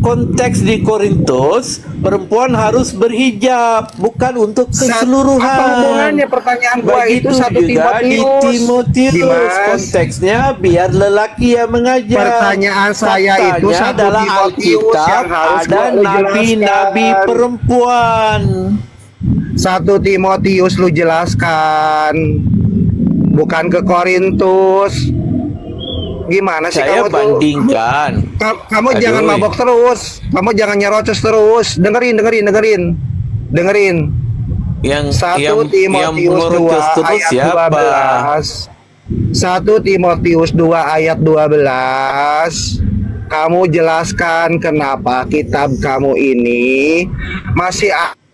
konteks di Korintus, perempuan harus berhijab, bukan untuk keseluruhan. Apa hubungannya pertanyaan gua itu Begitu satu juga di Timotius, Dimas. konteksnya biar lelaki yang mengajar. Pertanyaan saya itu Faktanya satu adalah Timotius Alkitab yang harus ada gua nabi-nabi jelaskan. perempuan. 1 Timotius lu jelaskan, bukan ke Korintus. Gimana sih Saya kamu tuh? bandingkan. Kamu Aduh. jangan mabok terus. Kamu jangan nyerocos terus. Dengerin. Yang 1 Timotius 2 merocos terus ayat siapa? 12. 1 Timotius 2 ayat 12. Kamu jelaskan kenapa kitab kamu ini masih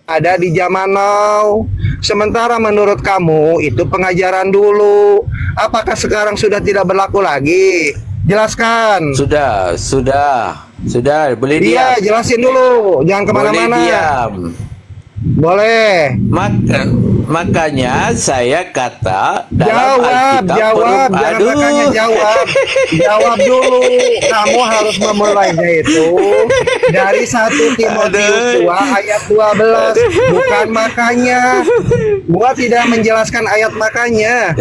ada di zaman now. Sementara menurut kamu itu pengajaran dulu. Apakah sekarang sudah tidak berlaku lagi? Jelaskan. Sudah. Boleh Iya, diam. jelasin dulu. Jangan kemana-mana. Boleh diam. Boleh. Makanya saya kata dalam Jawab. Alkitab Jangan makanya jawab. Jawab dulu. Kamu harus memulainya itu dari 1 Timotius 2 ayat 12. Bukan makanya. Gua tidak menjelaskan ayat makanya.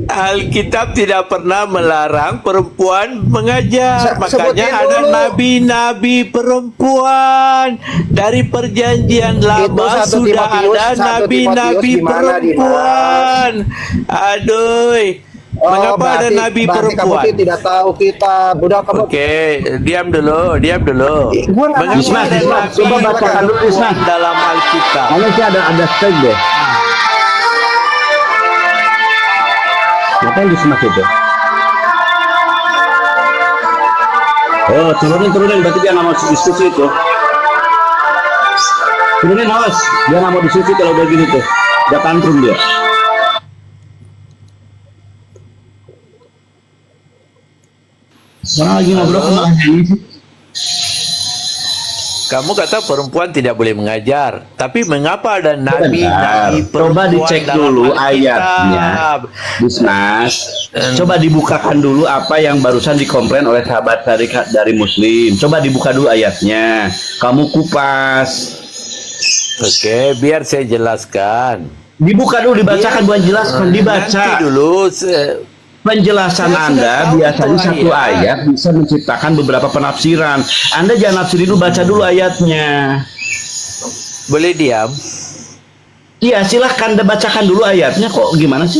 Alkitab tidak pernah melarang perempuan mengajar. Makanya Sebutin ada dulu. nabi-nabi perempuan. Dari perjanjian lama 1 sudah Timotius, ada 1 nabi-nabi Timotius gimana, perempuan. Aduh. Mengapa ada nabi berarti perempuan? kamu tidak tahu kitab. Udah kamu. Oke, diam dulu. Gua nggak Mengapa nanya. ada Isma, nabi coba bacakan dulu, Isma. perempuan dalam Alkitab? Kalau sih ada tag deh. Ngapain di semak itu? Oh, turunin, berarti dia nggak mau diskusi itu. Turunin, awas, dia nggak mau diskusi kalau udah gini tuh, udah tantrum dia. Sekarang lagi ngobrol sama ini sih. Kamu kata perempuan tidak boleh mengajar, tapi mengapa ada nabi Coba perempuan dicek dalam dulu Alkitab? ayatnya, Bismas. Coba dibukakan dulu apa yang barusan dikomplain oleh sahabat dari Muslim. Coba dibuka dulu ayatnya. Kamu kupas. Oke, biar saya jelaskan. Dibuka dulu, dibacakan, bukan jelaskan, dibaca. Nanti dulu. Penjelasan Saya sudah Anda tahu biasanya itu satu ayat bisa menciptakan beberapa penafsiran. Anda jangan nafsiri dulu, baca dulu ayatnya. Boleh diam? Iya, silahkan Anda bacakan dulu ayatnya. Kok gimana sih?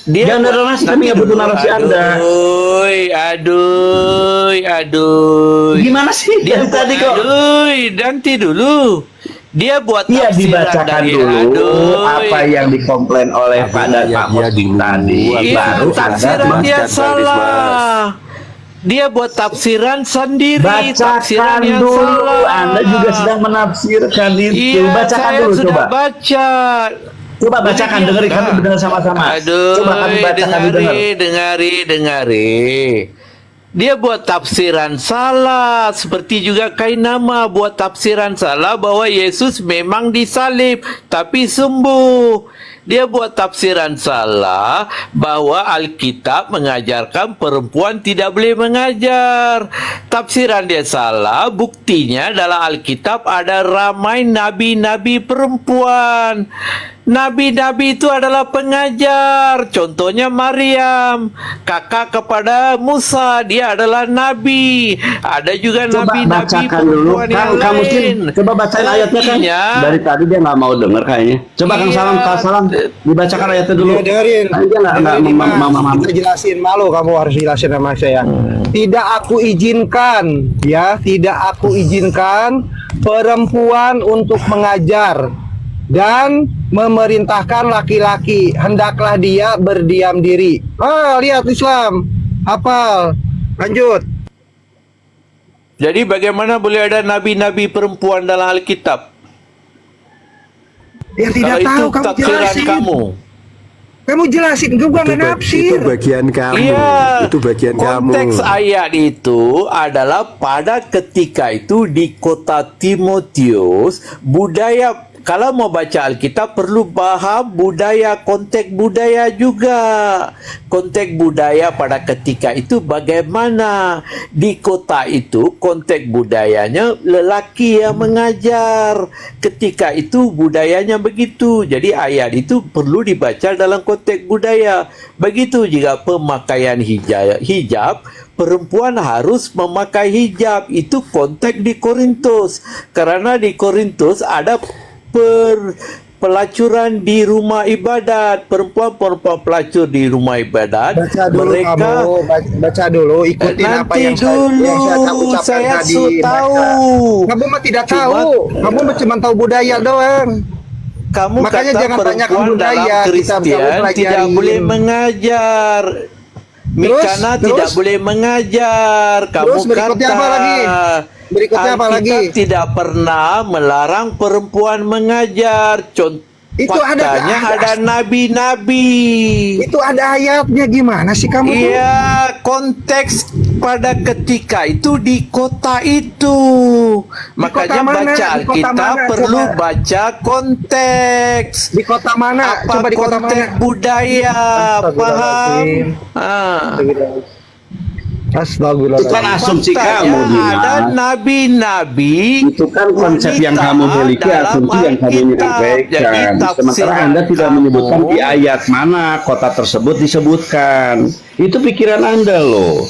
Dia Jangan ada narasi, kami nggak butuh narasi Anda. Aduh. Gimana sih? Dia Dari tadi kok. nanti dulu. Dia buat Iya, tafsiran dibacakan dari dulu apa yang dikomplain oleh Pak Muslim tadi. Iya, Baru tafsiran Anda dia salah. Dia buat tafsiran sendiri. Tafsiran bacakan yang dulu. salah. Anda juga sedang menafsirkan itu. Iya, Bacakan saya dulu, sudah coba. baca. Coba bacakan, dengerin, kami dengar sama-sama. Aduh, Coba kami baca, kami dengar. dengari. Dia buat tafsiran salah, seperti juga Kainama buat tafsiran salah bahwa Yesus memang disalib tapi sembuh. Dia buat tafsiran salah bahwa Alkitab mengajarkan perempuan tidak boleh mengajar. Tafsiran dia salah, buktinya dalam Alkitab ada ramai nabi-nabi perempuan. Nabi-nabi itu adalah pengajar. Contohnya Maryam, kakak kepada Musa, dia adalah nabi. Ada juga Coba nabi-nabi bacakan dulu. perempuan yang Kang Muslim, lain. coba bacain ayatnya, Kang. Dari tadi dia nggak mau denger kayaknya. Coba Kang Salam, dibacakan ayatnya dulu. Iya, dengerin. Tadi dia nggak Dengerin, Kita jelasin, malu kamu harus jelasin sama saya. Tidak aku izinkan, tidak aku izinkan perempuan untuk mengajar dan memerintahkan laki-laki, hendaklah dia berdiam diri. Lihat Islam, hafal, lanjut. Jadi bagaimana boleh ada nabi-nabi perempuan dalam Alkitab? Ya tidak Kalau tahu, itu kamu tafsiran jelasin. kamu. Jelasin, gue nggak nafsir. Itu bagian kamu. Iya, Itu bagian konteks kamu. ayat itu adalah pada ketika itu di kota Timotius, budaya Kalau mau baca Alkitab perlu paham budaya, konteks budaya juga. Konteks budaya pada ketika itu bagaimana. Di kota itu konteks budayanya lelaki yang mengajar. Ketika itu budayanya begitu. Jadi ayat itu perlu dibaca dalam konteks budaya. Begitu juga pemakaian hijab, perempuan harus memakai hijab. Itu konteks di Korintus. Karena di Korintus ada pelacuran di rumah ibadat, perempuan pelacur di rumah ibadat. Baca dulu mereka kamu, baca dulu, ikutin apa nanti yang dulu saya ucapkan saya tadi. tahu. Kamu mah tidak Cuma- tahu, kamu mah cuma tahu budaya doang. Kamu Makanya kata jangan tanyakan perempuan budaya, dalam kita Kristen pelajarin. tidak boleh mengajar. Mikana terus? tidak boleh mengajar. Kamu Terus berikutnya kata apa lagi? Berikutnya apa lagi? Alkitab tidak pernah melarang perempuan mengajar. Itu Faktanya ada nabi-nabi. Itu ada ayatnya, gimana sih kamu tuh? Iya, konteks pada ketika itu di kota itu. Makanya kota mana? baca Di kota Alkitab mana? perlu Coba. baca konteks. Di kota mana? Apa Coba di kota konteks mana? budaya, paham? Astagfirullahaladzim. Itu kan Astagfirullahaladzim. asumsi Faktanya kamu, ada Dimas. nabi-nabi. Itu kan konsep yang kamu miliki, dalam asumsi yang kamu Alkitab. Jadi menyampaikan. Sementara tafsiran Anda tidak kamu- menyebutkan di ayat mana kota tersebut disebutkan. Itu pikiran Anda loh.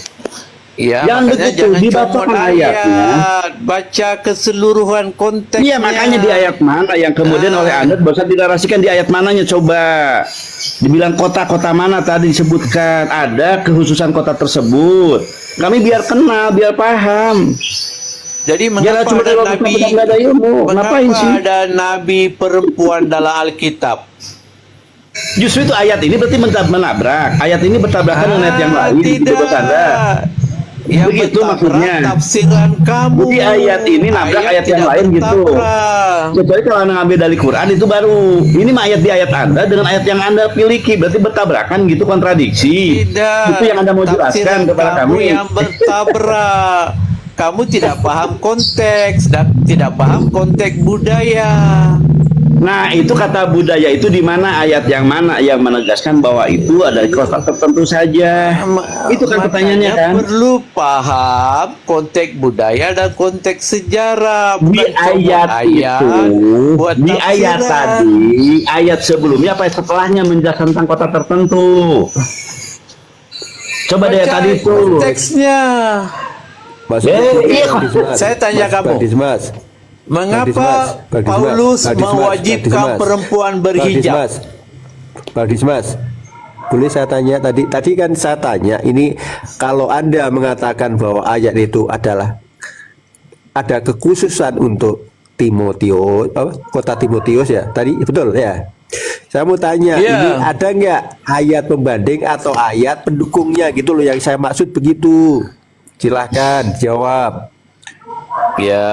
Ya, Yang makanya begitu, jangan dibacakan comot ayatnya. ayat, baca keseluruhan konteksnya. Iya, makanya di ayat mana yang kemudian oleh Anda bisa dinarasikan di ayat mananya, coba. Dibilang kota-kota mana tadi disebutkan, ada kekhususan kota tersebut. Kami biar kenal, biar paham. Jadi Jangan mengapa cuma ada kalau nabi? kita nggak ada ilmu, ngapain Mengapa sih? ada nabi perempuan dalam Alkitab? Justru itu ayat ini berarti menabrak. Ayat ini bertabrakan dengan ayat yang lain. Tidak. Menurut Anda. Yang Begitu bertabrak maksudnya. tafsiran kamu. Jadi ayat ini nabrak ayat yang tidak lain gitu. bertabrak. Kecuali kalau Anda ngambil dari Quran itu baru. Ini mah ayat di ayat Anda dengan ayat yang Anda miliki, berarti bertabrakan gitu, kontradiksi. Tidak. Itu yang Anda mau Tafsiran jelaskan kepada kamu kami. yang bertabrak. Kamu tidak paham konteks dan tidak paham konteks budaya. Nah, itu kata budaya itu di mana ayat yang mana yang menegaskan bahwa itu ada kota tertentu saja. Itu kan pertanyaannya Makanya kan. perlu paham konteks budaya dan konteks sejarah. Di Bukan comot ayat itu, buat di ayat tafsiran. tadi, ayat sebelumnya apa setelahnya menjelaskan tentang kota tertentu. Coba deh Baca tadi itu. konteksnya. Iya, Saya tanya kamu. Dismas. Mengapa Pak Dismas, Paulus Pak Dismas, mewajibkan Pak Dismas, perempuan Pak berhijab? Dismas, Pak Dismas, boleh saya tanya tadi kan saya tanya ini kalau Anda mengatakan bahwa ayat itu adalah ada kekhususan untuk Timotius, kota Timotius ya, tadi betul ya. Saya mau tanya, Iya. ini ada nggak ayat pembanding atau ayat pendukungnya gitu loh yang saya maksud begitu? Silahkan jawab. Ya,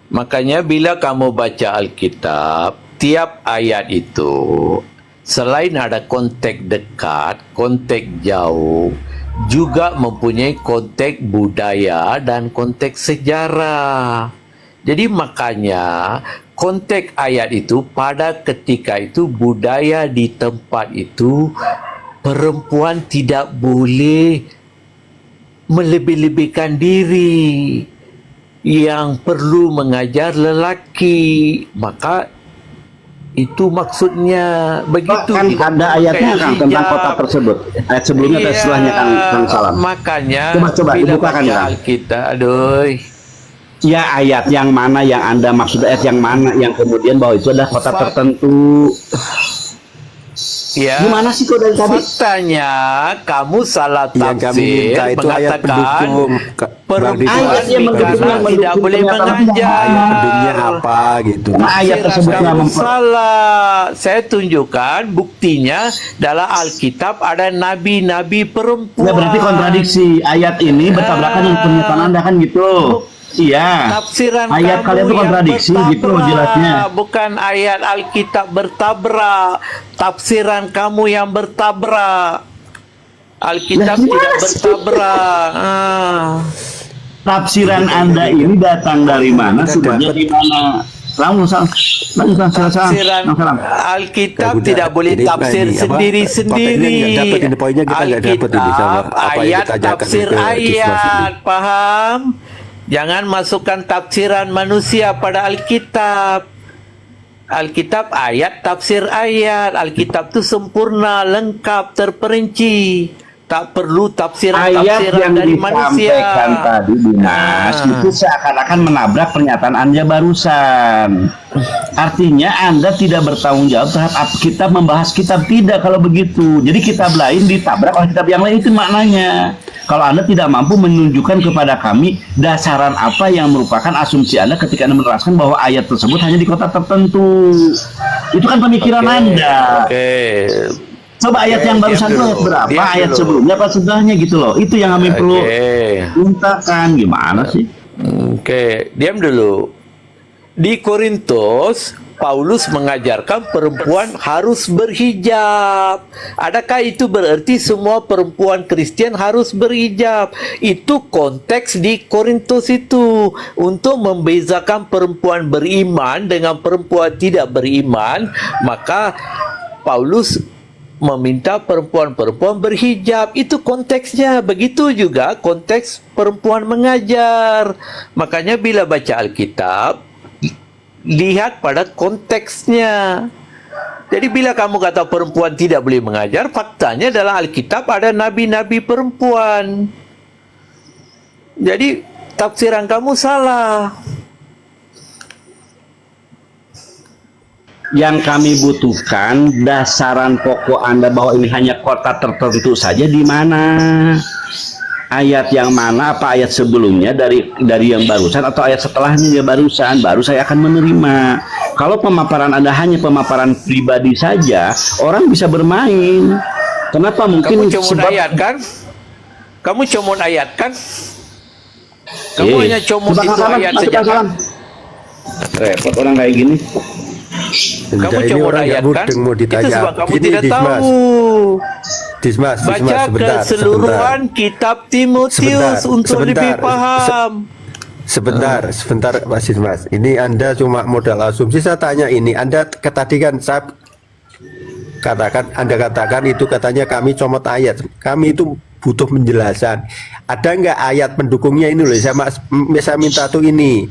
makanya bila kamu baca Alkitab, tiap ayat itu selain ada konteks dekat, konteks jauh, juga mempunyai konteks budaya dan konteks sejarah. Jadi makanya konteks ayat itu pada ketika itu budaya di tempat itu perempuan tidak boleh melebih-lebihkan diri, yang perlu mengajar lelaki. Maka itu maksudnya begitu. Kan Tidak ada ayatnya memakai kan tentang hijab. kota tersebut. Ayat sebelumnya dan setelahnya kan Salam. Makanya Coba bila dibukakan, baca Kang. Alkitab, aduh. Ya ayat yang mana yang Anda maksud, ayat yang mana yang kemudian bahwa itu adalah kota tertentu. Ya. Gimana sih kok dari tadi? Faktanya kamu salah Yang kami tafsir minta itu ayat mengatakan pendukung. perempuan Ayat yang mendukung, tidak boleh mengajar. Pendukungnya apa gitu. Karena ayat tersebut Kamu yang salah. Saya tunjukkan buktinya dalam Alkitab ada nabi-nabi perempuan. Ya berarti kontradiksi. Ayat ini bertabrakan dengan pernyataan Anda kan gitu. Iya. Tafsiran Ayat kamu kalian itu yang kontradiksi gitu bertabrak. jelasnya. Bukan ayat Alkitab bertabrak. Tafsiran kamu yang bertabrak. Alkitab Lah, tidak gimana sih? bertabrak. Tafsiran Anda ini datang dari mana? Sumbernya di mana? Tafsiran Alkitab Udah, tidak boleh ini- tafsir ini apa? sendiri-sendiri. Kontennya nggak dapat ini, poinnya kita nggak dapat ini sama Alkitab, apa yang ayat ditanyakan tafsir ke Dismas ini. ayat, paham? Jangan masukkan tafsiran manusia pada Alkitab. Alkitab ayat tafsir ayat. Alkitab itu sempurna, lengkap, terperinci. Tak perlu Ayat tafsiran-tafsiran yang dari manusia. disampaikan tadi Dimas itu seakan-akan menabrak pernyataan Anda barusan. Artinya Anda tidak bertanggung jawab terhadap kita membahas kitab, tidak kalau begitu. Jadi kitab lain ditabrak oleh kitab yang lain, itu maknanya. Kalau Anda tidak mampu menunjukkan kepada kami dasaran apa yang merupakan asumsi Anda ketika Anda meneraskan bahwa ayat tersebut hanya di kota tertentu. Itu kan pemikiran Anda. Oke. Coba ayat yang barusan itu ayat berapa? Diam Ayat dulu. sebelumnya apa sudahnya gitu loh. Itu yang kami perlu mintakan. Gimana sih? Oke, diam dulu. Di Korintus, Paulus mengajarkan perempuan harus berhijab. Adakah itu berarti semua perempuan Kristen harus berhijab? Itu konteks di Korintus itu. Untuk membezakan perempuan beriman dengan perempuan tidak beriman, maka Paulus meminta perempuan-perempuan berhijab. Itu konteksnya. Begitu juga konteks perempuan mengajar. Makanya bila baca Alkitab, lihat pada konteksnya. Jadi bila kamu kata perempuan tidak boleh mengajar, faktanya dalam Alkitab ada nabi-nabi perempuan. Jadi tafsiran kamu salah. Yang kami butuhkan dasaran pokok Anda bahwa ini hanya kota tertentu saja di mana? Ayat yang mana? Apa ayat sebelumnya dari yang barusan atau ayat setelahnya yang barusan? Baru saya akan menerima. Kalau pemaparan Anda hanya pemaparan pribadi saja, orang bisa bermain. Kenapa mungkin Kamu comot ayat kan? Kamu comot ayat kan? Kamu hanya comot itu ayat saja kan? Repot orang kayak gini. Kamu Ini comot orang ayat nggak kan? mudeng mau Itu ditanya. sebab kamu Gini, tidak Dismas. tahu. Dismas, Baca sebentar. keseluruhan kitab Timotius untuk lebih paham. Sebentar, Mas Dismas. Ini Anda cuma modal asumsi. Saya tanya ini, Anda tadi kan saya Anda katakan itu katanya kami comot ayat. Kami itu butuh penjelasan. Ada nggak ayat pendukungnya ini loh? Saya minta tuh ini.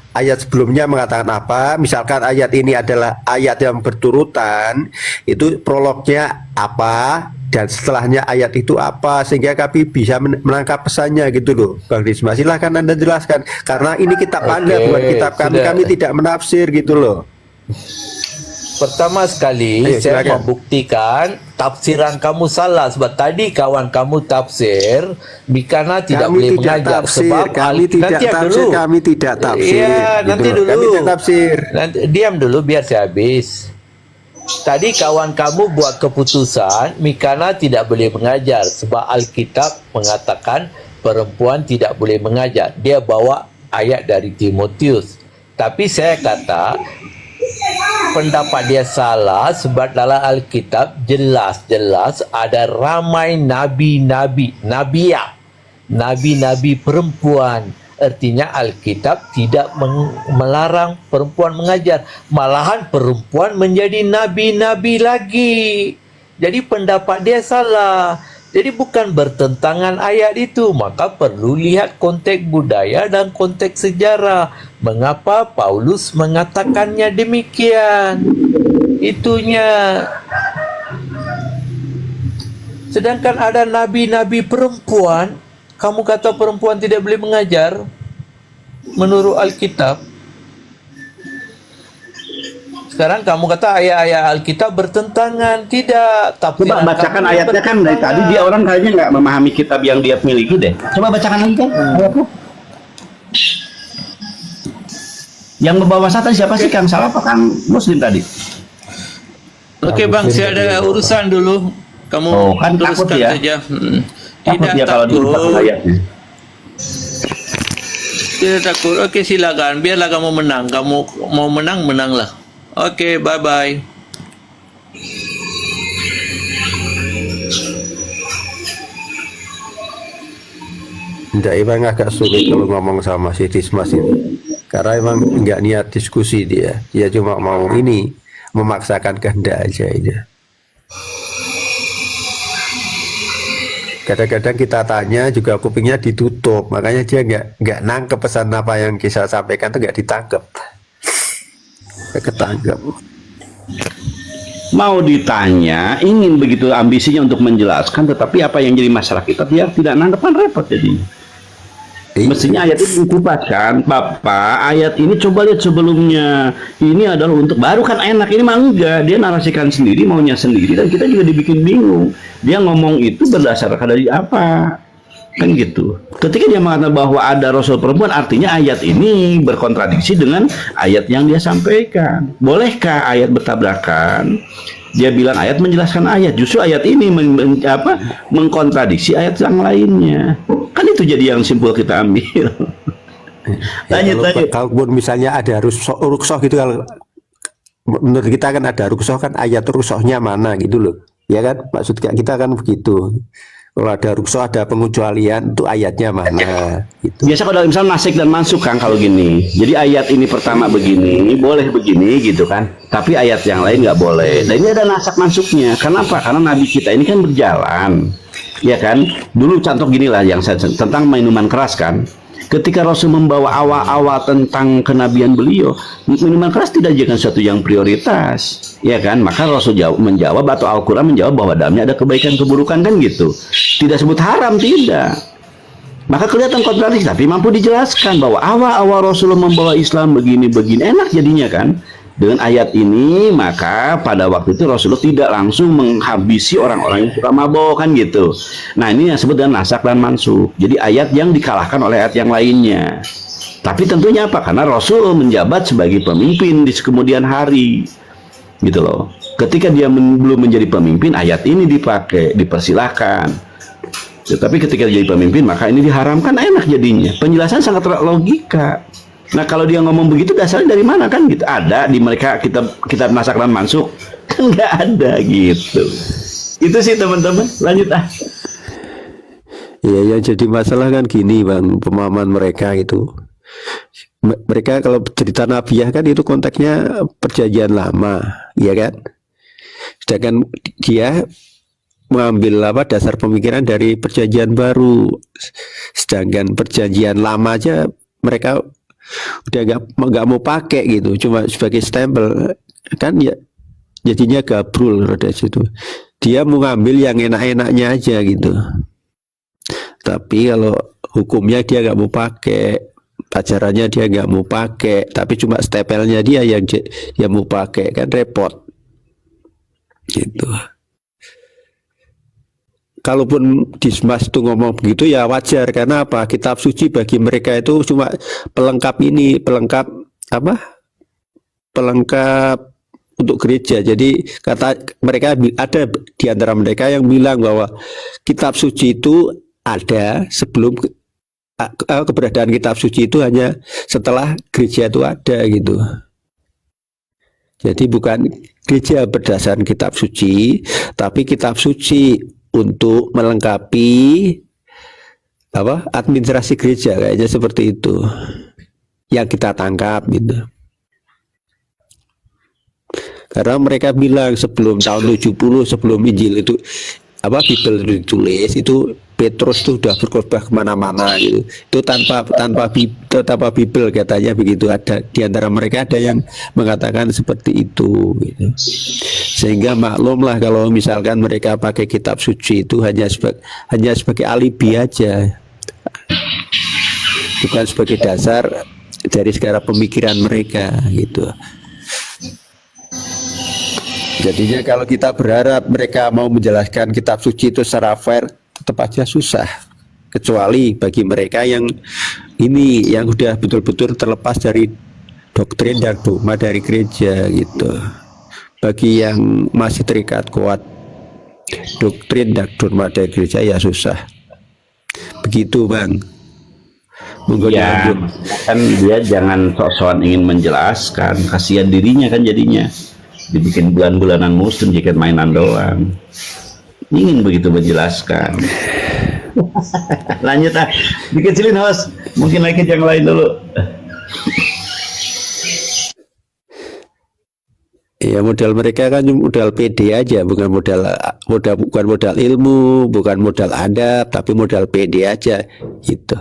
Ayat sebelumnya mengatakan apa? Misalkan ayat ini adalah ayat yang berturutan, itu prolognya apa dan setelahnya ayat itu apa, sehingga kami bisa menangkap pesannya gitu loh, Bang Dismas. Silahkan Anda jelaskan, karena ini kitab Anda bukan kitab kami. sudah. Kami tidak menafsir gitu loh. Pertama sekali, Ayo, saya silakan. membuktikan tafsiran kamu salah. Sebab tadi kawan kamu tafsir, Mikana tidak boleh mengajar. Sebab Kami tidak nanti tafsir, dulu. kami tidak tafsir. Iya, gitu nanti loh. dulu. Kami tidak tafsir. Nanti, diam dulu biar saya habis. Tadi kawan kamu buat keputusan, Mikana tidak boleh mengajar. Sebab Alkitab mengatakan perempuan tidak boleh mengajar. Dia bawa ayat dari Timotius. Tapi saya kata, pendapat dia salah sebab dalam Alkitab jelas-jelas ada ramai nabi-nabi, nabi-nabi perempuan. Artinya Alkitab tidak melarang perempuan mengajar, malahan perempuan menjadi nabi-nabi lagi. Jadi pendapat dia salah. Jadi bukan bertentangan ayat itu, maka perlu lihat konteks budaya dan konteks sejarah. Mengapa Paulus mengatakannya demikian? Itunya. Sedangkan ada nabi-nabi perempuan, kamu kata perempuan tidak boleh mengajar menurut Alkitab. Sekarang kamu kata ayat-ayat Alkitab bertentangan. Tidak. Coba bacakan ayatnya kan dari tadi dia orang kayaknya nggak memahami kitab yang dia miliki deh. Coba bacakan lagi kan ayatnya. Yang membawa tadi siapa sih? Kang Salah apa Kang Muslim tadi? Oke bang, saya ada urusan dulu. Kamu Oh, kan takut teruskan ya? saja. Takut Tidak dia kalau diutak takut. ayatnya. Tidak takut. Oke silakan. Biarlah kamu menang. Kamu mau menang, menanglah. Oke, bye-bye. Enggak, emang agak sulit kalau ngomong sama si Dismas ini. Karena emang nggak niat diskusi dia. Dia cuma mau ini, memaksakan kehendak aja ini. Kadang-kadang kita tanya juga kupingnya ditutup, makanya dia nggak nangkep pesan apa yang kita sampaikan tuh nggak ditangkep. Nggak ketangkep. Mau ditanya, ingin begitu ambisinya untuk menjelaskan, tetapi apa yang jadi masalah kita dia tidak nangkep, kan repot jadinya. Mestinya ayat ini dikupas kan, Bapak. Ayat ini coba lihat sebelumnya. Ini adalah untuk baru kan enak. Ini mah enggak. Dia narasikan sendiri, maunya sendiri, dan kita juga dibikin bingung. Dia ngomong itu berdasarkan dari apa? Kan gitu. Ketika dia mengatakan bahwa ada Rasul perempuan, artinya ayat ini berkontradiksi dengan ayat yang dia sampaikan. Bolehkah ayat bertabrakan? Dia bilang ayat menjelaskan ayat, justru ayat ini mengkontradiksi ayat yang lainnya. Kan itu jadi yang simpul kita ambil. Lanjut. Kalaupun misalnya ada rukshoh gitu, kalau menurut kita kan ada rukshoh, kan ayat rukshohnya mana gitu loh, ya kan, maksud kita kan begitu. Kalau ada rukshoh, ada pengecualian, itu ayatnya mana gitu. Biasa kalau misalnya nasik dan mansuk kan kalau gini. Jadi ayat ini pertama begini, boleh begini gitu kan. Tapi ayat yang lain nggak boleh. Nah ini ada nasak mansuknya. Kenapa? Karena Nabi kita ini kan berjalan. Ya kan? Dulu contoh gini lah yang saya tentang minuman keras kan. Ketika Rasul membawa awal-awal tentang kenabian beliau, minuman keras tidak jadi sesuatu yang prioritas, ya kan? Maka Rasul menjawab, atau Al-Quran menjawab bahwa dalamnya ada kebaikan keburukan, kan gitu. Tidak sebut haram, tidak. Maka kelihatan kontradiksi, tapi mampu dijelaskan bahwa awal-awal Rasulullah membawa Islam begini-begini, enak jadinya kan? Dengan ayat ini, maka pada waktu itu Rasulullah tidak langsung menghabisi orang-orang yang suka mabok, kan gitu. Nah ini yang disebut dengan nasak dan mansuk. Jadi ayat yang dikalahkan oleh ayat yang lainnya. Tapi tentunya apa? Karena Rasul menjabat sebagai pemimpin di kemudian hari, gitu loh. Ketika dia belum menjadi pemimpin, ayat ini dipakai, dipersilahkan. Tetapi ketika dia jadi pemimpin, maka ini diharamkan, enak jadinya. Penjelasan sangat logika. Nah kalau dia ngomong begitu, dasarnya dari mana kan gitu? Ada di mereka kitab nasak dan mansuk? Kan nggak ada gitu. Itu sih teman-teman. Lanjut ah. Iya, yang jadi masalah kan gini Bang, pemahaman mereka itu. Mereka kalau cerita Nabiah kan itu konteksnya perjanjian lama, ya kan? Sedangkan dia mengambil dasar pemikiran dari perjanjian baru. Sedangkan perjanjian lama aja mereka udah nggak mau pakai gitu, cuma sebagai stempel kan, ya jadinya gabrul roda situ. Dia mau ngambil yang enak-enaknya aja gitu, tapi kalau hukumnya dia nggak mau pakai, ajarannya dia nggak mau pakai, tapi cuma stempelnya dia yang mau pakai, kan repot gitu. Kalaupun Dismas itu ngomong begitu ya wajar, karena apa? Kitab suci bagi mereka itu cuma pelengkap untuk gereja. Jadi kata mereka, ada di antara mereka yang bilang bahwa kitab suci itu ada sebelum keberadaan kitab suci itu hanya setelah gereja itu ada gitu. Jadi bukan gereja berdasarkan kitab suci, tapi kitab suci untuk melengkapi administrasi gereja, kayaknya seperti itu yang kita tangkap gitu. Karena mereka bilang sebelum tahun 70, sebelum Injil itu Bible ditulis, itu Petrus itu sudah berkhotbah kemana-mana gitu. Itu tanpa Bible katanya begitu. Ada di antara mereka ada yang mengatakan seperti itu gitu. Sehingga maklumlah kalau misalkan mereka pakai kitab suci itu hanya sebagai alibi aja, bukan sebagai dasar dari segala pemikiran mereka gitu. Jadinya kalau kita berharap mereka mau menjelaskan kitab suci itu secara fair, tetap aja susah. Kecuali bagi mereka yang udah betul-betul terlepas dari doktrin dan dogma dari gereja gitu. Bagi yang masih terikat kuat doktrin dan dogma dari gereja ya susah. Begitu Bang. Ya, kan dia jangan sok-sokan ingin menjelaskan, kasihan dirinya kan jadinya. Dibikin bulan-bulanan muslim, jika mainan doang. Ingin begitu menjelaskan. Lanjut ah, dikecilin host, mungkin naikin yang lain dulu. Ya modal mereka kan modal PD aja, bukan bukan modal ilmu, bukan modal adab, tapi modal PD aja gitu.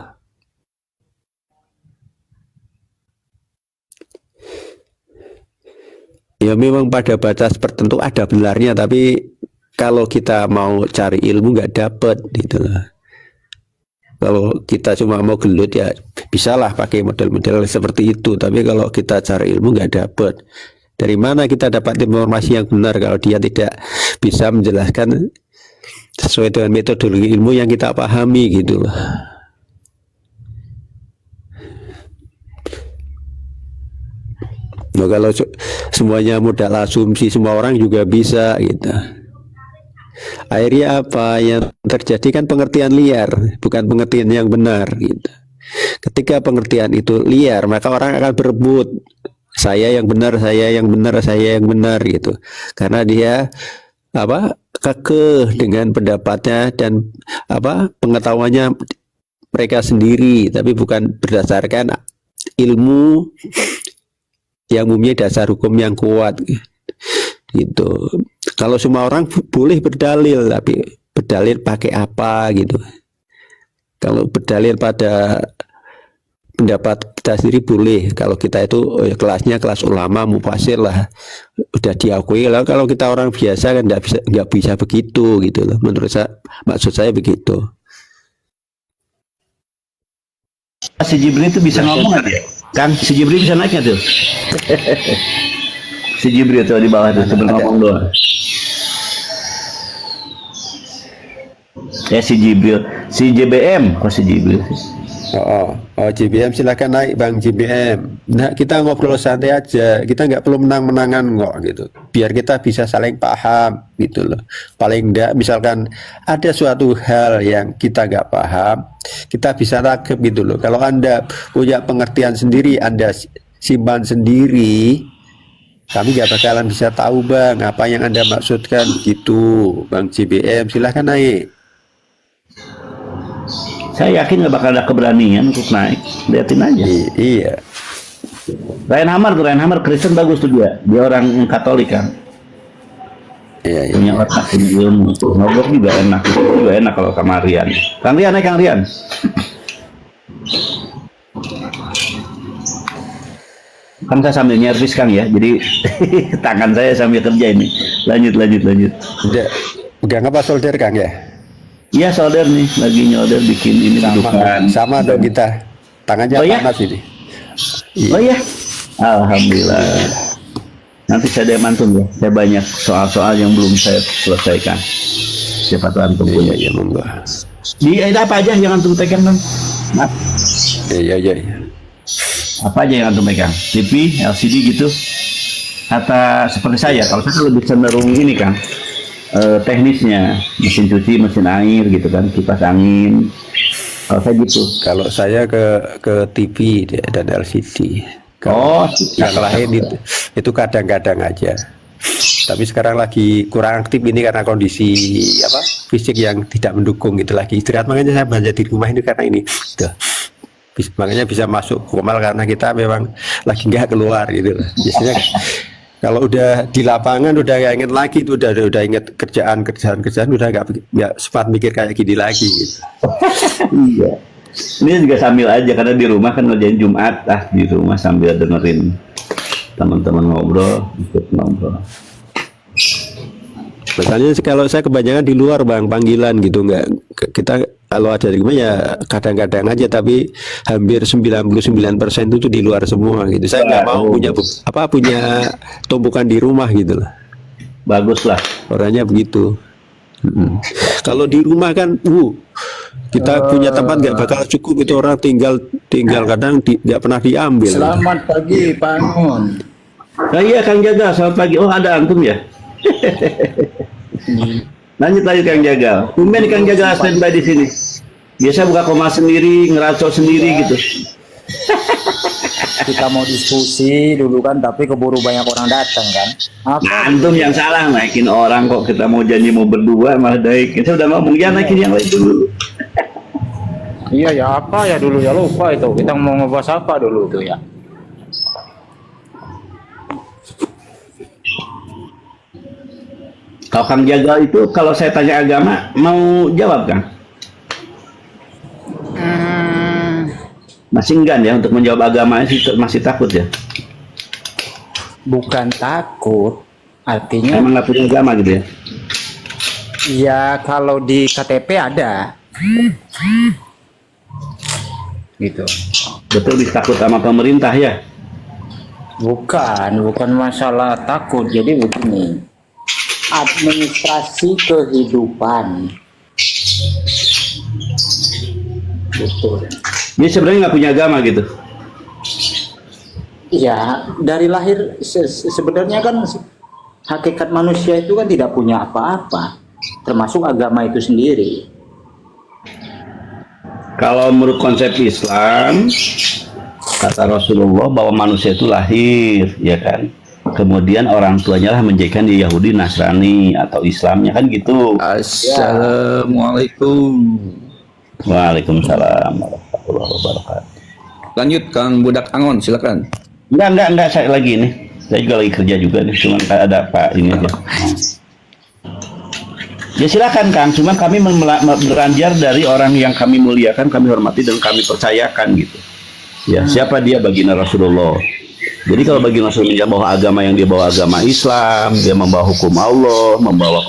Ya memang pada batas tertentu ada benarnya, tapi kalau kita mau cari ilmu nggak dapet gitu lah. Kalau kita cuma mau gelut ya bisalah pakai model-model seperti itu, tapi kalau kita cari ilmu nggak dapet. Dari mana kita dapat informasi yang benar kalau dia tidak bisa menjelaskan sesuai dengan metodologi ilmu yang kita pahami gitu loh. Nah, kalau semuanya modal asumsi semua orang juga bisa gitu. Akhirnya apa yang terjadi kan pengertian liar, bukan pengertian yang benar gitu. Ketika pengertian itu liar, maka orang akan berebut saya yang benar, saya yang benar, saya yang benar gitu. Karena dia kekeh dengan pendapatnya dan pengetahuannya mereka sendiri, tapi bukan berdasarkan ilmu yang umumnya dasar hukum yang kuat gitu. Kalau semua orang boleh berdalil, tapi berdalil pakai apa gitu. Kalau berdalil pada pendapat kita sendiri boleh, kalau kita itu kelasnya kelas ulama mufasir lah, udah diakui lah. Kalau kita orang biasa kan nggak bisa begitu gitu loh. Menurut saya, maksud saya begitu. Si Jibril itu bisa ngomong nggak ya? Kang, si Jibril bisa naik nggak tuh? Si Jibril tuh di bawah tuh sebelum ngomong doang. Ya si Jibril, si JBM, si Jibril. JBM silakan naik Bang JBM. Nah kita ngobrol santai aja, kita nggak perlu menang-menangan kok gitu. Biar kita bisa saling paham gitu loh. Paling enggak misalkan ada suatu hal yang kita nggak paham, kita bisa tangkap gitu loh. Kalau Anda punya pengertian sendiri, Anda simpan sendiri, kami nggak bakalan bisa tahu Bang apa yang Anda maksudkan gitu. Bang JBM silakan naik. Saya yakin nggak bakal ada keberanian untuk naik. Liatin aja. Iya. Ryan Hammer Kristen bagus tuh dia. Dia orang Katolik kan. Iya. Punya otak, punya ilmu. Ngobrol juga enak. Juga enak kalau sama Rian. Kang Rian. Kan saya sambil nyervis Kang ya. Jadi tangan saya sambil kerja ini. Lanjut. Udah ngapa solder Kang ya? Iya solder nih, lagi nyolder bikin ini sama dong kita. Tangannya panas ini. Oh iya. Alhamdulillah. Nanti saya mantun ya. Saya banyak soal-soal yang belum saya selesaikan. Siapa tuh antum punya? Iya, monggo. Di apa aja yang antum pegang Bang? Maaf. Iya. Apa aja yang antum pegang? TV, LCD gitu? Kata seperti saya, kalau saya lebih cenderung ini Kang. Teknisnya, mesin cuci, mesin air gitu kan, kipas angin. Kalau saya gitu. Kalau saya ke TV dan LCD. Yang lain itu kadang-kadang aja. Tapi sekarang lagi kurang aktif ini karena kondisi fisik yang tidak mendukung gitu, lagi istirahat, makanya saya belanja di rumah ini karena ini. Makanya bisa masuk formal karena kita memang lagi nggak keluar gitu. Biasanya kalau udah di lapangan udah gak inget lagi tuh, udah inget kerjaan udah nggak sempat mikir kayak gini lagi gitu. Iya. Ini juga sambil aja karena di rumah kan ngerjain Jumat di rumah sambil dengerin teman-teman ngobrol, ikut ngobrol. Misalnya kalau saya kebanyakan di luar Bang, panggilan gitu, nggak kita kalau ada di rumah ya kadang-kadang aja, tapi hampir 99% itu di luar semua gitu. Saya nggak mau punya tumpukan di rumah gitu lah. Bagus lah. Orangnya begitu. Kalau di rumah kan, kita punya tempat nggak bakal cukup, itu orang tinggal kadang nggak pernah diambil. Selamat pagi Pak Angun. Nah, iya Kang Jaga, selamat pagi. Oh ada antum ya? Lanjut Kang Jaga. Tumben Kang Jaga standby di sini. Biasa buka koma sendiri, ngeracok sendiri gitu. Kita mau diskusi dulu kan, tapi keburu banyak orang datang kan. Antum yang salah naikin orang kok, kita mau janji mau berdua malah naikin. Saya udah ngomong ya naikin yang lain dulu. Iya ya, apa ya dulu ya, lupa itu. Kita mau ngebahas apa dulu tuh ya? Kalau Kang Jagal itu kalau saya tanya agama mau jawab Kang? Masih enggan ya untuk menjawab agama, masih takut ya? Bukan takut, artinya Emang nggak punya agama gitu ya? ya kalau di KTP ada, gitu. Betul takut sama pemerintah ya? Bukan masalah takut. Jadi begini, administrasi kehidupan, betul. Dia sebenarnya nggak punya agama gitu. Ya, dari lahir sebenarnya kan hakikat manusia itu kan tidak punya apa-apa, termasuk agama itu sendiri. Kalau menurut konsep Islam, kata Rasulullah bahwa manusia itu lahir, ya kan? Kemudian orang tuanya lah menjadikan dia Yahudi, Nasrani atau Islamnya kan gitu. Assalamualaikum. Waalaikumsalam warahmatullahi wabarakatuh. Lanjut Kang Budak Angon, silakan. Enggak, saya lagi nih. Saya juga lagi kerja juga nih, cuman ada Pak ini aja. Ya silakan Kang, cuman kami beranjar dari orang yang kami muliakan, kami hormati dan kami percayakan gitu. Ya, siapa dia baginda Rasulullah. Jadi kalau baginda Rasulullah bahwa agama yang dia bawa agama Islam, dia membawa hukum Allah, membawa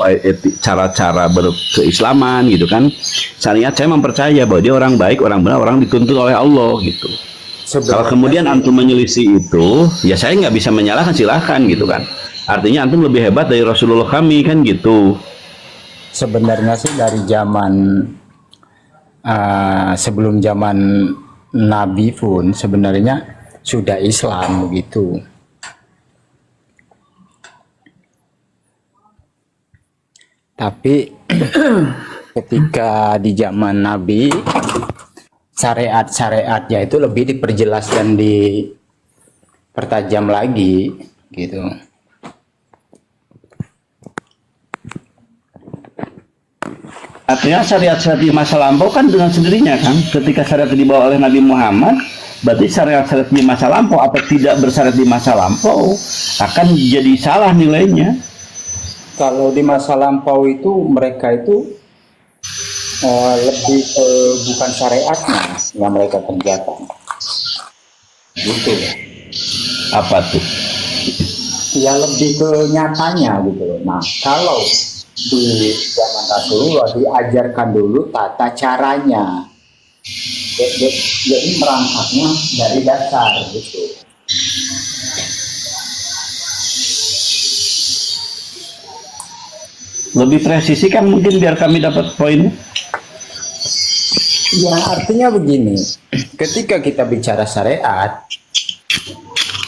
cara-cara berkeislaman gitu kan. Saya mempercaya bahwa dia orang baik, orang benar, orang dituntun oleh Allah gitu. Kalau kemudian antum menyelisih itu, ya saya nggak bisa menyalahkan, silahkan gitu kan. Artinya antum lebih hebat dari Rasulullah kami kan gitu. Sebenarnya sih dari zaman sebelum zaman Nabi pun sebenarnya sudah Islam begitu. Tapi ketika di zaman Nabi, syariat-syariatnya itu lebih diperjelas dan dipertajam lagi gitu. Artinya syariat-syariat di masa lampau kan dengan sendirinya kan, ketika syariat dibawa oleh Nabi Muhammad, berarti syariat-syariat di masa lampau atau tidak bersyariat di masa lampau akan jadi salah nilainya. Kalau di masa lampau itu mereka itu lebih ke bukan syariatnya yang mereka kerjakan, gitu. Apa tuh? Ya lebih ke nyatanya gitu. Nah kalau di zaman Rasulullah diajarkan dulu tata caranya, jadi merangkaknya dari dasar gitu. Lebih presisi kan mungkin biar kami dapat poin. Ya artinya begini, ketika kita bicara syariat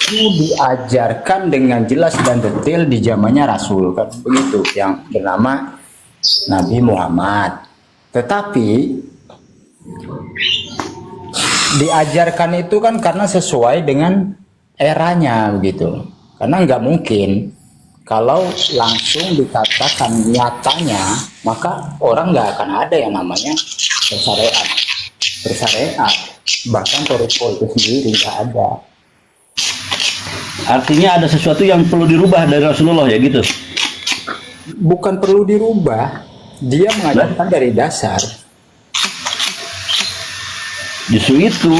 itu diajarkan dengan jelas dan detail di zamannya Rasul kan begitu, yang bernama Nabi Muhammad. Tetapi diajarkan itu kan karena sesuai dengan eranya begitu, karena nggak mungkin kalau langsung dikatakan nyatanya, maka orang nggak akan ada yang namanya bersyariat, bahkan Toriko itu sendiri nggak ada. Artinya ada sesuatu yang perlu dirubah dari Rasulullah ya gitu. Bukan perlu dirubah, dia mengajarkan dari dasar. Justru itu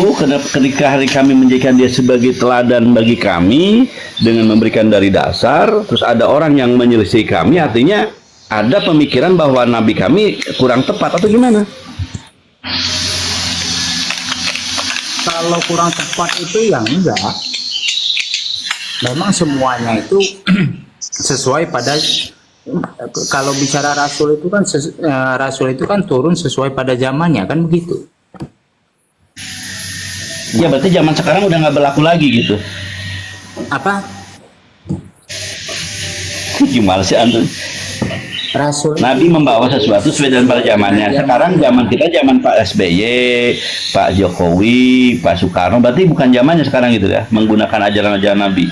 ketika hari kami menjadikan dia sebagai teladan bagi kami dengan memberikan dari dasar, terus ada orang yang menyelisih kami, artinya ada pemikiran bahwa nabi kami kurang tepat atau gimana? Kalau kurang tepat itu yang enggak. Memang semuanya itu sesuai pada, kalau bicara Rasul itu kan Rasul itu kan turun sesuai pada zamannya kan begitu. Ya berarti zaman sekarang udah nggak berlaku lagi gitu. Apa? Gimana sih antum? Rasul Nabi membawa sesuatu sesuai dengan pada zamannya. Sekarang zaman kita zaman Pak SBY, Pak Jokowi, Pak Soekarno, berarti bukan zamannya sekarang gitu ya, menggunakan ajaran-ajaran Nabi.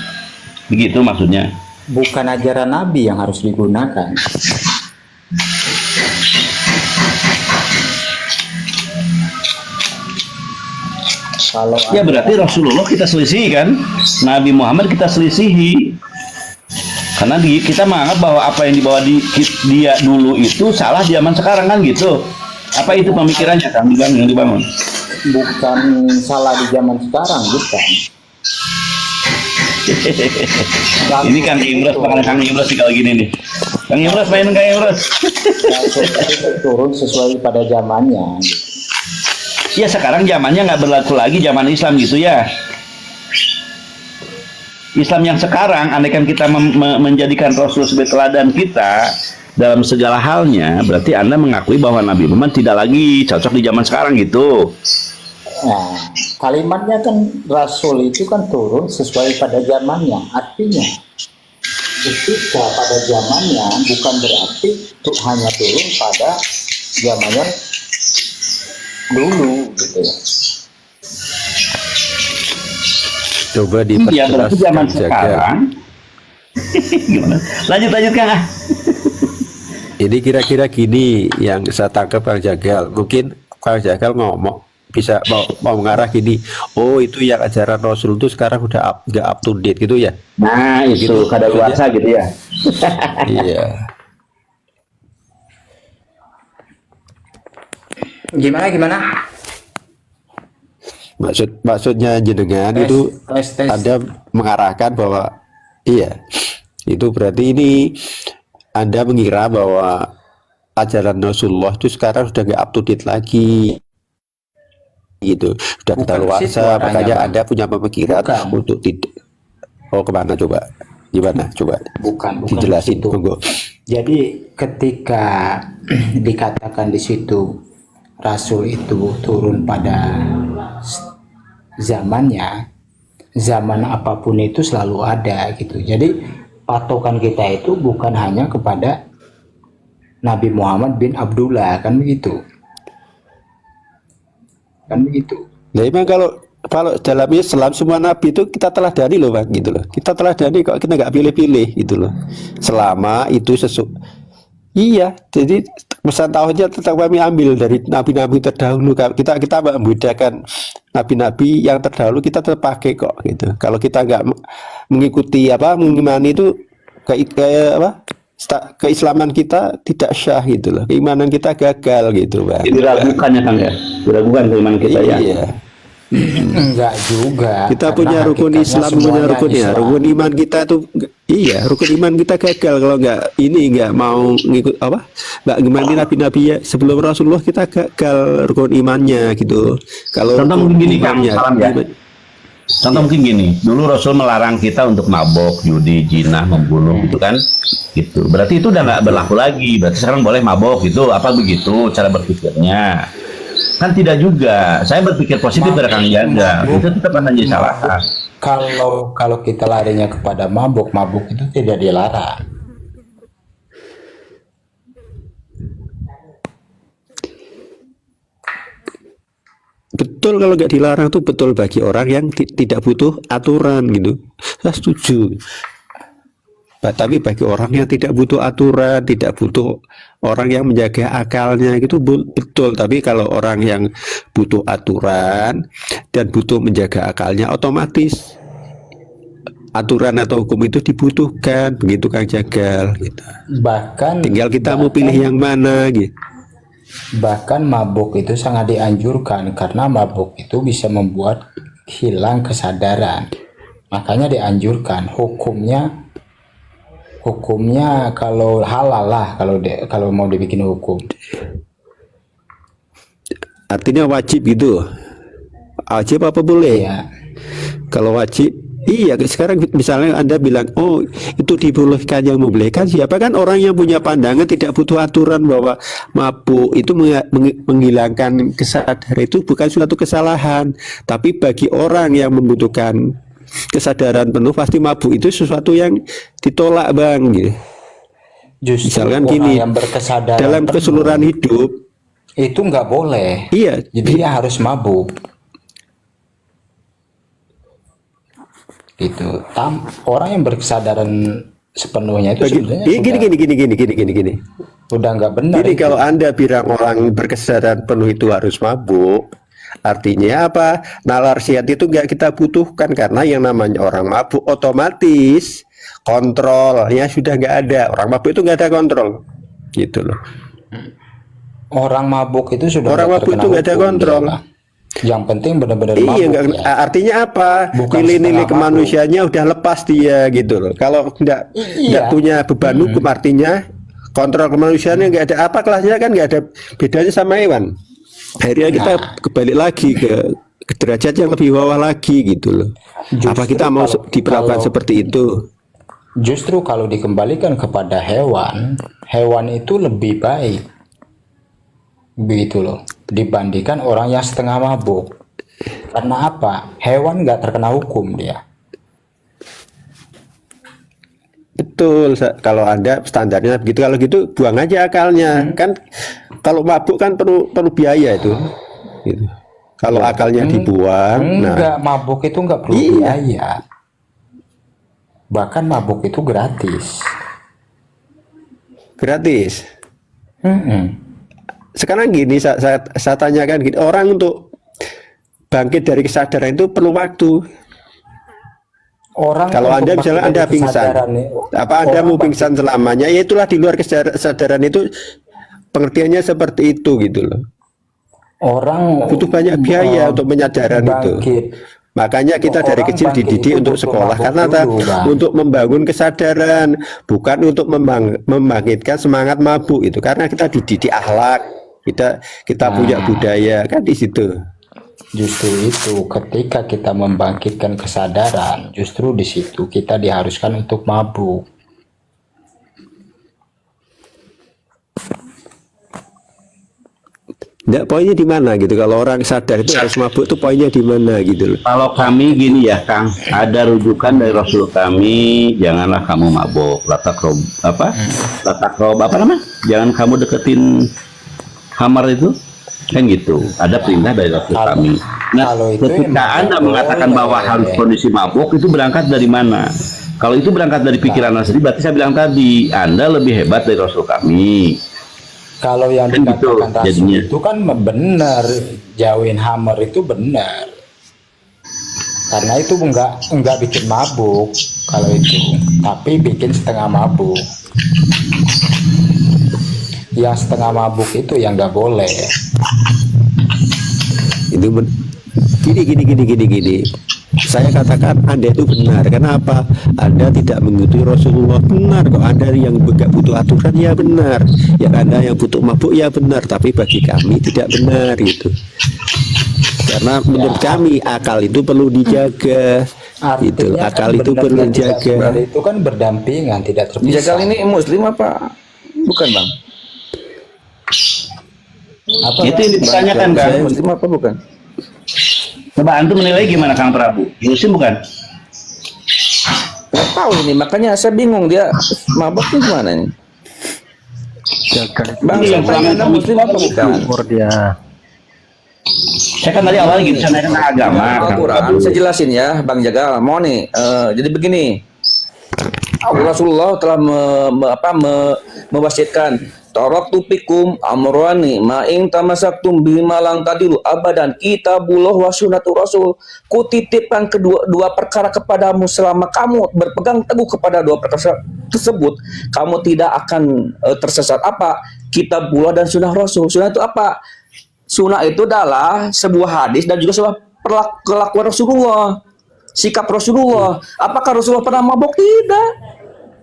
Begitu maksudnya. bukan ajaran Nabi yang harus digunakan. Kalau Ya berarti Rasulullah kita selisihi kan, Nabi Muhammad kita selisihi. Karena kita menganggap bahwa apa yang dibawa dia dulu itu salah di zaman sekarang kan gitu. Apa itu pemikirannya Kang yang dibangun? bukan salah di zaman sekarang, bukan. Ini Kang Imros, makanya Kang Imros sih kalau gini nih. Kang Imros mainin Kang Imros. Rasul itu turun sesuai pada zamannya. Ya sekarang zamannya nggak berlaku lagi zaman Islam gitu ya. Islam yang sekarang, andaikan kita menjadikan Rasul sebagai teladan kita dalam segala halnya, berarti Anda mengakui bahwa Nabi Muhammad tidak lagi cocok di zaman sekarang gitu. Nah, kalimatnya kan Rasul itu kan turun sesuai pada zamannya. Artinya, ketika pada zamannya bukan berarti hanya turun pada zamannya dulu gitu ya. Coba Ya berarti zaman diperjelas sekarang. Gimana? Lanjut Kang. Ini kira-kira gini yang saya tangkap Kang Jagal. Mungkin Kang Jagal ngomong bisa mau mengarah gini. Oh itu yang ajaran Rasul itu sekarang udah nggak up to date gitu ya? Nah itu Gitu, kadaluarsa gitu ya. Iya. Gimana? Maksudnya jenengan itu tes. Anda mengarahkan bahwa iya itu berarti ini Anda mengira bahwa ajaran Rasulullah itu sekarang sudah nggak up to date lagi gitu, sudah Bukan kadaluarsa, situ arahnya, makanya Bang. Anda punya pemikiran Bukan. untuk tidak. Oh kemana coba? Gimana coba? Bukan Dijelasin itu. monggo. Jadi ketika dikatakan di situ Rasul itu turun pada zamannya, zaman apapun itu selalu ada gitu. Jadi patokan kita itu bukan hanya kepada Nabi Muhammad bin Abdullah, kan begitu. Nah memang kalau dalam Islam semua nabi itu kita teladani loh Bang gitu loh. Kita teladani kok, kita nggak pilih-pilih gitu loh. Selama itu iya, jadi pesan tauhidnya tetap kami ambil dari nabi-nabi terdahulu. Kita membedakan nabi-nabi yang terdahulu kita tetap pakai kok gitu. Kalau kita nggak mengikuti mengimani itu kayak keislaman kita tidak syah gitu loh. Keimanan kita gagal gitu Bang. Diragukan ya Kang ya. Diragukan keimanan kita ya. Iya. Enggak juga. Kita karena punya rukun hakikatnya Islam, punya semuanya rukun ya, Islam. rukun iman kita tuh iya, rukun iman kita gagal kalau nggak mau ngikut nggak ngimani nabi-nabi ya sebelum Rasulullah, kita gagal rukun imannya gitu. Kalau Contoh rukun mungkin gini Kang, imannya, salam ya. Contoh mungkin gini, dulu Rasul melarang kita untuk mabok, judi, jinah, membunuh gitu kan, gitu. Berarti itu udah nggak berlaku lagi. Berarti sekarang boleh mabok gitu, apa begitu cara berpikirnya? Kan tidak juga. Saya berpikir positif dari Kang Jaga. Itu tetap akan jadi salah. Kalau kita larinya kepada mabuk itu tidak dilarang. betul kalau nggak dilarang tuh betul bagi orang yang tidak butuh aturan gitu. Saya setuju. Tapi bagi orang yang tidak butuh aturan, tidak butuh orang yang menjaga akalnya gitu betul. Tapi kalau orang yang butuh aturan dan butuh menjaga akalnya, otomatis aturan atau hukum itu dibutuhkan, begitu Kang Jagal gitu. Bahkan Tinggal kita mau pilih yang mana gitu. Bahkan mabuk itu sangat dianjurkan karena mabuk itu bisa membuat hilang kesadaran. Makanya dianjurkan hukumnya kalau halal lah, kalau mau dibikin hukum. Artinya wajib gitu. Wajib apa boleh? Ya, Kalau wajib, iya. Sekarang misalnya Anda bilang, oh itu dibolehkan, yang membolehkan siapa? Kan orang yang punya pandangan tidak butuh aturan bahwa mabuk itu menghilangkan kesadaran itu bukan suatu kesalahan. Tapi bagi orang yang membutuhkan kesadaran penuh, pasti mabuk itu sesuatu yang ditolak Bang gitu. justru Misalkan orang gini, yang berkesadaran dalam penuh keseluruhan hidup, itu nggak boleh. iya, Jadi dia harus mabuk. Itu orang yang berkesadaran sepenuhnya itu sebenarnya gini. udah nggak benar. Jadi itu. kalau Anda bilang orang berkesadaran penuh itu harus mabuk, Artinya apa? Nalar sehat itu nggak kita butuhkan karena yang namanya orang mabuk otomatis kontrolnya sudah nggak ada. Orang mabuk itu nggak ada kontrol, gitu loh. Orang mabuk itu sudah Orang mabuk terkena itu nggak ada hukum, kontrol. dia lah. Yang penting benar-benar Iya, mabuk nggak, ya. artinya apa? Bukan Nilai-nilai setengah kemanusiaannya udah lepas dia, gitu loh. Kalau nggak Iya. punya beban hukum, artinya kontrol kemanusiaannya nggak ada. Apa kelasnya kan nggak ada bedanya sama hewan. Akhirnya kita kembali lagi ke derajat yang lebih bawah lagi, gitu loh. Apa Justru kita mau kalau- diperlakukan kalau- seperti itu? Justru kalau dikembalikan kepada hewan, hewan itu lebih baik, begitu loh, dibandingkan orang yang setengah mabuk. Karena apa? Hewan nggak terkena hukum dia. Betul, kalau Anda standarnya begitu, kalau gitu buang aja akalnya. Kan kalau mabuk kan perlu biaya itu. Gitu. Kalau akalnya dibuang, Enggak, nah mabuk itu nggak perlu Iya. biaya. Bahkan mabuk itu gratis. gratis. Mm-mm. Sekarang gini, saya tanyakan gini, orang untuk bangkit dari kesadaran itu perlu waktu. Orang Kalau untuk Anda misalnya bangkit Anda dari pingsan, kesadaran nih, apa Anda orang mau bangkit- pingsan selamanya? Ya itulah di luar kesadaran itu, pengertiannya seperti itu, gitu loh. Orang Butuh banyak biaya untuk menyadaran itu. bangkit. Makanya kita dari Orang kecil bangkit dididik itu untuk butuh sekolah mabuk karena dulu, Bang. untuk membangun kesadaran, bukan untuk membangkitkan semangat mabuk itu. Karena kita dididik akhlak, kita punya budaya kan di situ. Justru itu ketika kita membangkitkan kesadaran, justru di situ kita diharuskan untuk mabuk. Nggak, poinnya di mana gitu? Kalau orang sadar itu harus mabuk itu poinnya di mana gitu loh? Kalau kami gini ya Kang, ada rujukan dari Rasul kami, janganlah kamu mabuk, latakrob apa namanya? Jangan kamu deketin kamar itu, kan gitu. Ada perintah dari Rasul Kalau- kami. Nah, kalau itu ketika emang Anda nggak mengatakan boleh. bahwa harus kondisi mabuk, itu berangkat dari mana? Kalau itu berangkat dari pikiran Anda sendiri, berarti saya bilang tadi, Anda lebih hebat dari Rasul kami. Kalau yang Kan gitu dikatakan Rasul jadinya. itu kan benar, jauhin hammer itu benar. Karena itu enggak bikin mabuk kalau itu, tapi bikin setengah mabuk. Yang setengah mabuk itu yang nggak boleh. Itu gini. Saya katakan Anda itu benar. Kenapa? Anda tidak mengikuti Rasulullah, benar kok. Anda yang nggak butuh aturan ya benar. Ya Anda yang butuh mabuk ya benar. Tapi bagi kami tidak benar itu. Karena menurut kami akal itu perlu dijaga. Gitu. Artinya Akal kan itu benar perlu dan tidak dijaga. benar itu kan berdampingan, tidak terpisah. Jagal ini muslim apa? Bukan bang. Apa, Itu yang dipertanyakan kan. Saya muslim apa bukan? Coba antum menilai gimana Kang Prabu? Muslim bukan? Nggak tahu ini, makanya saya bingung dia mabuknya gimana ini. Bang, Ini yang saya tanya Anda selama muslim apa bukan? Saya kan tadi awalnya gitu, saya naikkan agama. Kang Al-Quran, Prabu. saya jelasin ya, Bang Jagal. Mau nih, jadi begini. Rasulullah telah mewasiatkan taraktu fikum amrani ma in tamasaktum bima lang tadilu abadan kitabullah wa sunnatur rasul. Kutitipkan dua perkara kepadamu selama kamu berpegang teguh kepada dua perkara tersebut, kamu tidak akan tersesat. Apa? Kitabullah dan sunnah rasul. Sunnah itu apa? Sunnah itu adalah sebuah hadis dan juga sebuah kelakuan Rasulullah, sikap Rasulullah. Apakah Rasulullah pernah mabuk? Tidak.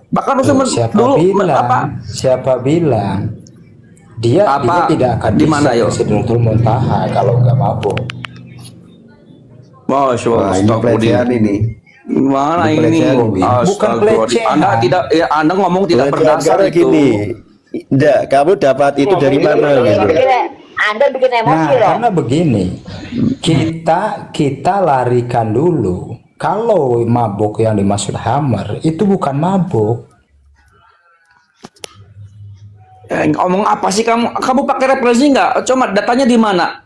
Bahkan Rasulullah Siapa bilang dia Apa? tidak akan Di mana, bisa yo? ke Sidratul Muntaha kalau nggak mabuk. Masya Allah, Wah, ini pelecehan ini. Mana Ini ini? pelecehan ini. Bukan Astagfirullah. pelecehan. Anda tidak, ya, Anda ngomong tidak Pelecehan berdasar karena itu. gini. Enggak, kamu dapat itu dari mana gitu. Anda bikin Nah, emosi loh. karena begini, kita larikan dulu. Kalau mabuk yang dimaksud hammer itu bukan mabuk. Ngomong apa sih kamu? Kamu pakai referensi nggak? Coba datanya di mana?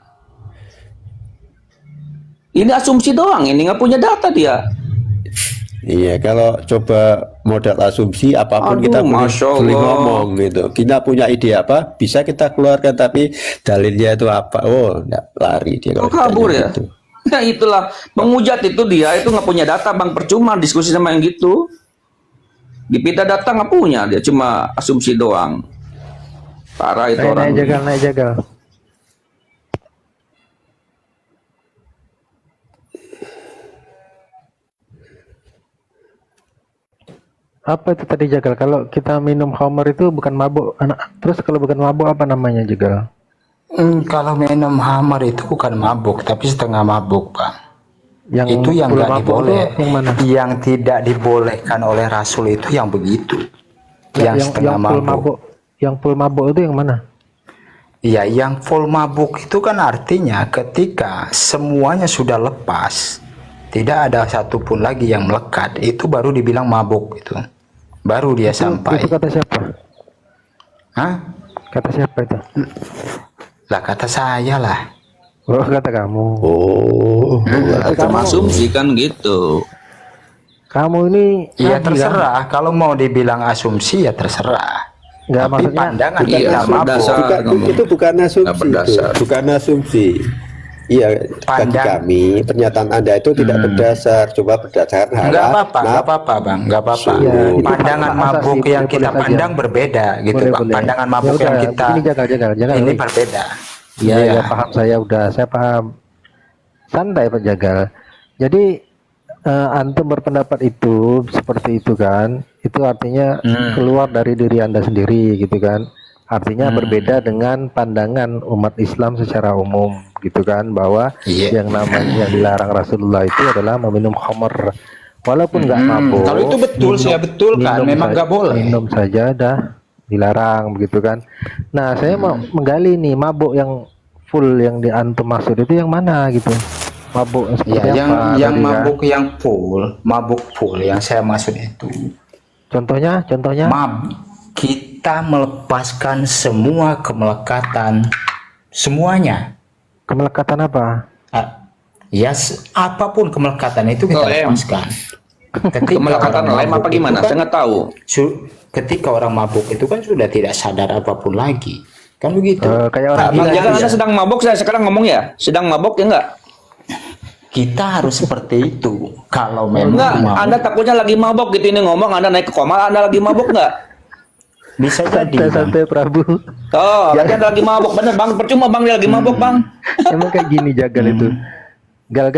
Ini asumsi doang. Ini nggak punya data dia. Iya, kalau coba modal asumsi apapun Aduh, kita boleh, Masya boleh Allah. ngomong gitu. Kita punya ide apa, bisa kita keluarkan, tapi dalilnya itu apa? Oh, enggak, lari dia Oh, kalau kabur ditanya ya. gitu. Nah itulah menghujat itu, dia itu nggak punya data bang, percuma diskusi sama yang gitu. Dipita data nggak punya, dia cuma asumsi doang. Parah itu Naik, orang. naik jagal, naik jagal. Apa itu tadi jagal? Kalau kita minum khamar itu bukan mabuk, anak. Terus kalau bukan mabuk apa namanya jagal? Kalau minum hamar itu bukan mabuk, tapi setengah mabuk, Bang. Yang Itu yang full nggak mabuk diboleh. itu yang mana? Yang tidak dibolehkan oleh Rasul itu yang begitu. Yang setengah full mabuk. Yang full mabuk itu yang mana? Iya, yang full mabuk itu kan artinya ketika semuanya sudah lepas, tidak ada satupun lagi yang melekat, itu baru dibilang mabuk itu. Baru dia sampai. Itu kata siapa? Hah? Kata siapa itu? Lah kata saya lah. Oh, kata kamu. Oh, Cuma asumsi kan gitu. Kamu ini Ya ngaji, kan? terserah. Kalau mau dibilang asumsi ya terserah. Nggak, Tapi maksudnya pandangan iya, kita mabuk. berdasar. itu bukan asumsi, Nggak berdasar. itu bukan asumsi. Iya, bagi Pandang- kami pernyataan Anda itu tidak berdasar. Coba berdasarkan Enggak hal. apa-apa, enggak apa-apa, Bang. Enggak apa-apa. Iya, itu Pandangan fakta mabuk asasi, yang boleh kita saja. pandang berbeda gitu, Boleh, Bang. boleh. Pandangan Ya mabuk udah, yang kita ini jagal, ini woi. berbeda. Iya, Iya. ya paham, saya udah, saya paham. Santai Pak Jagal. Jadi antum berpendapat itu seperti itu kan? Itu artinya keluar dari diri Anda sendiri gitu kan? Artinya berbeda dengan pandangan umat Islam secara umum gitu kan, bahwa Iya. yang namanya yang dilarang Rasulullah itu adalah meminum khamr. Walaupun nggak mabuk. Kalau itu betul, saya betul kan, memang nggak boleh. Minum saja dah dilarang begitu kan. Nah, saya mau menggali nih mabuk yang full yang di antum maksud itu yang mana gitu. Mabuk yang seperti Ya, apa? yang tadi kan? mabuk full yang saya maksud itu. Contohnya Kita melepaskan semua kemelekatan, semuanya. kemelekatan apa? Ya, apapun kemelekatan itu kita Lem. lepaskan. Ketika Kemelekatan orang lem mabuk apa itu gimana? kan Saya nggak tahu. ketika orang mabuk itu kan sudah tidak sadar apapun lagi, kan begitu. Kayak orang Bang, gila. jangan gitu Anda ya? sedang mabok, saya sekarang ngomong ya. Sedang mabok ya enggak? Kita harus seperti itu. Kalau memang Enggak, mau, Anda takutnya lagi mabok gitu ini ngomong, Anda naik ke koma, Anda lagi mabok enggak? bisa jadi. Bang. Santai Prabu. Oh, lagi Anda lagi mabok, bener Bang. Percuma Bang, dia lagi mabok Bang. Emang kayak gini jagal itu. Gal.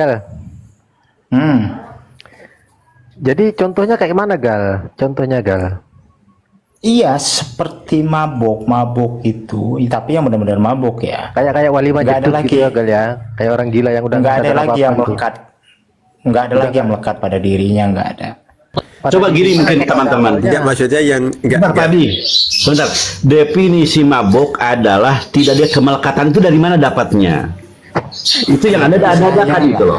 Jadi contohnya kayak mana Gal? Contohnya Gal. Iya, seperti mabuk itu, tapi yang benar-benar mabuk ya. Kayak wali Nggak ada majetut lagi. gitu ya Gal ya. Kayak orang gila yang udah Nggak ada sadar lagi apa-apa yang gitu. melekat. Nggak ada lagi yang melekat pada dirinya, nggak ada. Coba gini mungkin teman-teman. Tidak, maksudnya yang Sebentar tadi, sebentar. Definisi mabok adalah tidak ada kemelekatan, itu dari mana dapatnya? Itu yang Anda ada kan gitu loh.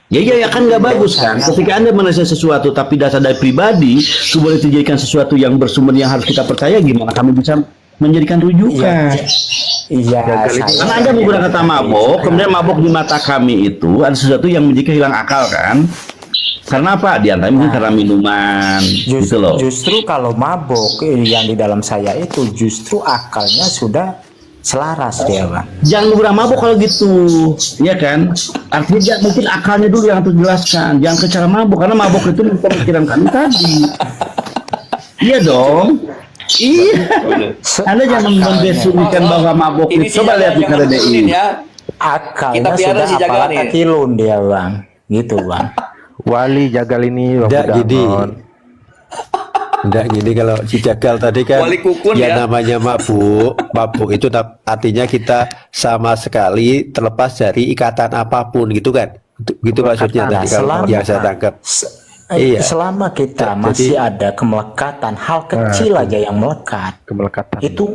Ya kan nggak bagus kan. Ketika Anda menasihat sesuatu tapi dasar dari pribadi, itu boleh dijadikan sesuatu yang bersumber yang harus kita percaya. Gimana kami bisa menjadikan rujukan? Iya, Karena Anda menggunakan kata mabok, kemudian mabok di mata kami itu ada sesuatu yang menjadi kehilangan akal kan? Karena apa? Di antaranya mungkin karena minuman, gitu loh. Justru kalau mabuk yang di dalam saya itu justru akalnya sudah selaras dia, Bang. Jangan murah mabok kalau gitu, ya kan? Artinya mungkin akalnya dulu yang harus dijelaskan. Jangan ke cara mabok, karena mabok itu pemikiran kami tadi. Iya dong. Iya. Anda jangan mendefinisikan bahwa mabok Ini itu. Coba si lihat di Jagal KDDI. jangan ya. Akalnya Kita piara sudah si Jagal apalagi nih. kilun dia, Bang. Gitu, Bang. Wali jagal ini Bang Tidak gini. Budamon. Enggak gini, kalau si jagal tadi kan Wali kukun ya. namanya mabuk itu aptinya kita sama sekali terlepas dari ikatan apapun gitu kan. Gitu maksudnya Nah, tadi kalau yang saya tangkap. Iya. Selama kita masih ada kemelekatan, hal kecil aja yang melekat, Kemelekatan. itu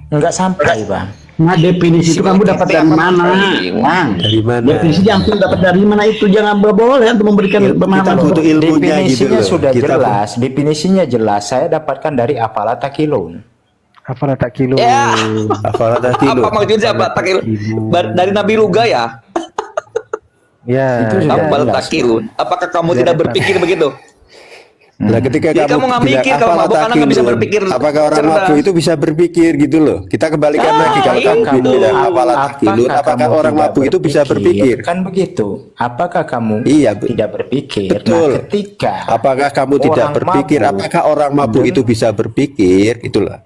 nggak sampai, Bang. Nah, definisi itu kamu dapat dari mana? Bang? Dari mana? Definisi yang dapat dari mana itu jangan boleh untuk memberikan Kita pemahaman. butuh ilmunya gitu Definisinya loh. sudah Kita jelas, definisinya jelas. Saya dapatkan dari apalah takilun. Apa tak kilo? Ya. Afalat kilo. Apa maksudnya apa? Takil dari Nabi Ruga ya? Ya, Itu sudah Tabal jelas. takilun. Apakah kamu tidak berpikir begitu? Nah, ketika Jadi kamu nggak bilang, mikir kalau "Apalah mabuk karena nggak bisa takilun?" berpikir Apakah orang cerdas. mabuk itu bisa berpikir gitu loh? Kita kembalikan lagi kalau kamu itu. bilang apalah takilun, apakah kamu orang tidak mabuk itu bisa berpikir? Kan begitu. Apakah kamu Iya, tidak berpikir? betul. Nah, ketika Apakah kamu tidak orang berpikir? mabuk, Apakah orang mabuk itu bisa berpikir? Itulah.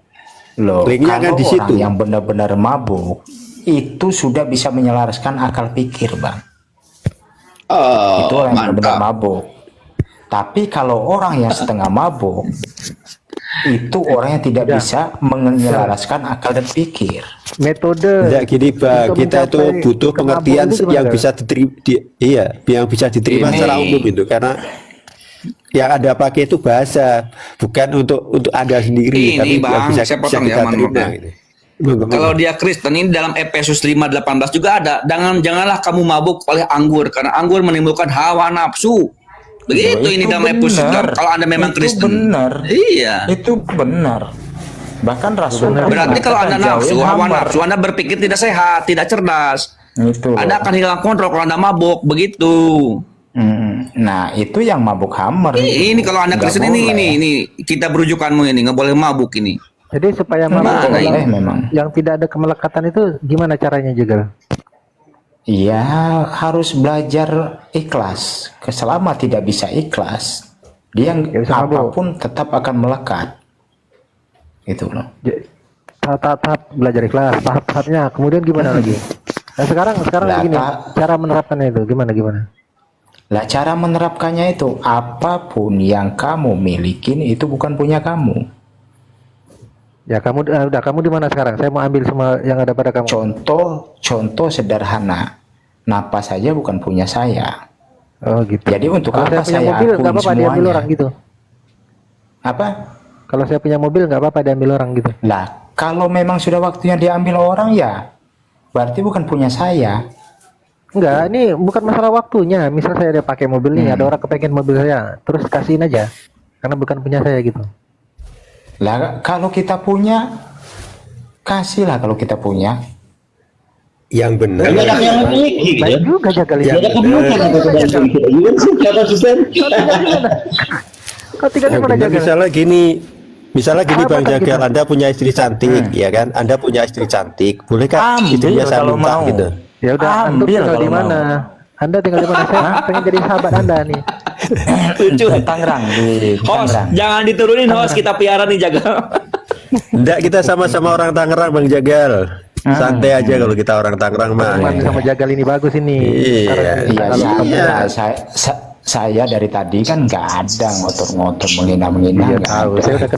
loh, Linknya kalau kan di situ. orang yang benar-benar mabuk itu sudah bisa menyelaraskan akal pikir, Bang. Oh, Itu orang yang benar mantap. mabuk. Tapi kalau orang yang setengah mabuk, itu orang yang tidak bisa menyelaraskan akal dan pikir. metode Tidak gini Bang, untuk kita itu mencapai butuh pengertian kemampuan itu gimana, yang Bang? bisa diterima, iya, yang bisa diterima Ini. secara umum itu, karena yang Anda pakai itu bahasa, bukan untuk Anda sendiri, Ini, tapi yang Bang, bisa, saya bisa potong ya, kita maaf terima. ya. Gitu. Kalau dia Kristen ini dalam Efesus 5:18 juga ada. Janganlah kamu mabuk oleh anggur karena anggur menimbulkan hawa nafsu. Begitu Loh, ini itu dalam Efesus. benar. Kalau Anda memang Itu Kristen. benar. Iya. Itu benar. Bahkan Rasul Berarti kalau Anda mengatakan, nafsu, jauhin hawa hambar. nafsu, Anda berpikir tidak sehat, tidak cerdas. Itu. Anda akan hilang kontrol kalau Anda mabuk, begitu. Nah, itu yang mabuk hammer. Ini kalau Anda Nggak Kristen boleh. ini kita berujukanmu ini nggak boleh mabuk ini. Jadi supaya Nggak mabuk boleh, yang, memang. yang tidak ada kemelekatan itu gimana caranya juga? Iya, harus belajar ikhlas. Selama tidak bisa ikhlas, dia Ya, bisa mabuk. apapun tetap akan melekat. Itu loh. Tahap-tahap belajar ikhlas, tahap-tahapnya. Kemudian gimana lagi? Nah, sekarang Lah, begini, Pak. cara menerapkannya itu gimana? Lah, cara menerapkannya itu apapun yang kamu milikin itu bukan punya kamu. Ya kamu di mana sekarang? Saya mau ambil semua yang ada pada kamu. Contoh sederhana. Napas saja bukan punya saya. Oh gitu. Jadi untuk Kalau apa saya punya saya mobil nggak akuin apa-apa diambil semuanya? orang gitu. Apa? Kalau saya punya mobil nggak apa-apa diambil orang gitu. Lah, kalau memang sudah waktunya diambil orang ya berarti bukan punya saya. Enggak, ini bukan masalah waktunya. Misal saya ada pakai mobil nih, ada orang kepengen mobil saya, terus kasihin aja. Karena bukan punya saya gitu. Lah, kalau kita punya, kasihlah kalau kita punya. Yang benar. Banyak yang memiliki gitu. Baik juga jaga Ya, Ada kebutuhan untuk kebanyakan kita. Gimana sih kata Susan? Kau tinggal di mana Benar, jaga? misalnya gini Apa Bang kan Jagal, gitu? Anda punya istri cantik, ya kan? Anda punya istri cantik, bolehkah Ambil istrinya saya kalau minta mau. gitu? Ya udah, antum Ambil tinggal kalau di mana? Anda tinggal di mana? Saya pengen jadi sahabat Anda nih. Lucu. Di Tangerang, di Host, Tangerang. jangan diturunin host, kita piara nih jaga. Enggak, kita sama-sama orang Tangerang Bang Jagal. Santai aja kalau kita orang Tangerang mah. Teman sama Jagal ini bagus ini. Iya. Iya, Iya. saya dari tadi kan nggak ada ngotor-ngotor menghina-menghina. Iya nggak tahu, ada. saya udah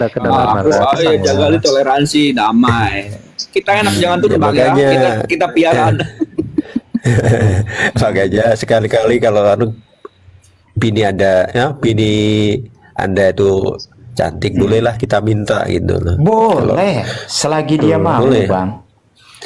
kenal lama. Ayo jaga ini toleransi, damai. Kita enak jangan tuh Ya, Bang ya. makanya. Kita piara Anda. Makanya sekali-kali kalau bini Anda itu cantik, bolehlah kita minta gitu loh. Boleh, selagi dia mau, boleh. Bang.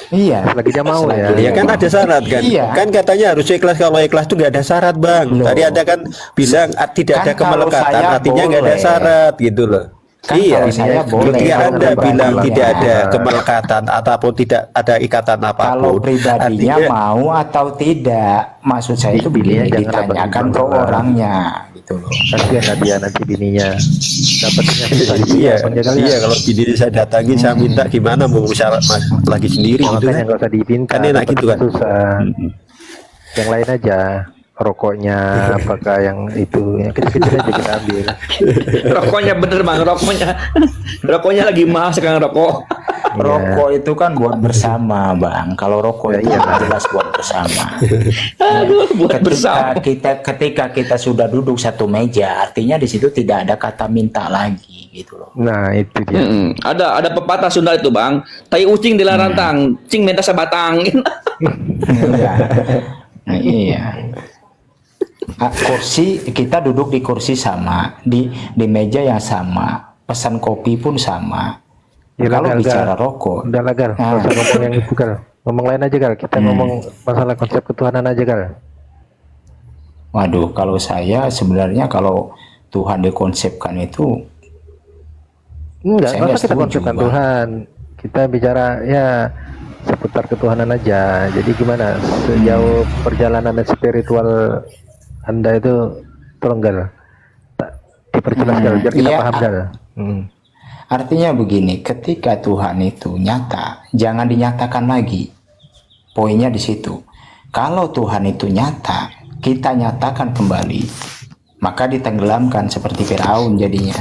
Iya, Selagi dia mau ya. Ya kan ada syarat kan? Iya. Kan katanya harus ikhlas. Kalau ikhlas itu nggak ada syarat Bang. Loh. Tadi Anda kan bilang tidak Kan ada kalau kemelekatan, saya artinya nggak ada boleh. syarat gitu loh. Kan Iya, kalau saya boleh, ketika kalau Anda bilang pribadinya. tidak ada kemelekatan ataupun tidak ada ikatan apapun, kalau pribadinya artinya- mau atau tidak, maksud saya itu Bininya begini, jangan ditanyakan dapat ke imbalan. orangnya, gitu loh. Kasihan lah dia nanti bininya dapatnya susah. Iya, Bang Jagalnya. iya kalau bini saya datangi saya minta gimana mau syarat lagi sendiri gitu Makanya kan? nggak usah dipinta. Kan enak gitu kan? Susah. Yang lain aja. Rokoknya, apakah yang itu, yang kecil-kecil aja kita ambil. Rokoknya bener Bang, rokoknya lagi mahal sekarang rokok. Iya. Rokok itu kan buat bersama, Bang. Kalau rokok Ya, itu iya, Bang. jelas buat bersama. Aduh, buat bersama. Ketika kita sudah duduk satu meja, artinya di situ tidak ada kata minta lagi, gitu loh. Nah, itu dia. Ada pepatah Sunda itu Bang. Tai ucing dilarang tang, cing minta sebatang. Iya. Nah, iya. Kursi kita duduk di kursi sama, di meja yang sama, pesan kopi pun sama. Ya, Kalau Gal, bicara Gal. rokok, Udah lah Gal, Ah. nggak usah ngomong yang itu Gal. Ngomong lain aja Gal, kita ngomong masalah konsep ketuhanan aja Gal. waduh, kalau saya sebenarnya kalau Tuhan dikonsepkan itu, Enggak, Saya masa nggak kita setuju, konsepkan Bang. Tuhan. Kita bicara ya seputar seputar ketuhanan aja. Jadi gimana sejauh perjalanan spiritual Anda itu, tolong Gal, diperjelas Gal, biar kita Iya. paham Gal. Artinya begini, ketika Tuhan itu nyata, jangan dinyatakan lagi. Poinnya di situ. Kalau Tuhan itu nyata, kita nyatakan kembali, maka ditenggelamkan seperti Firaun jadinya.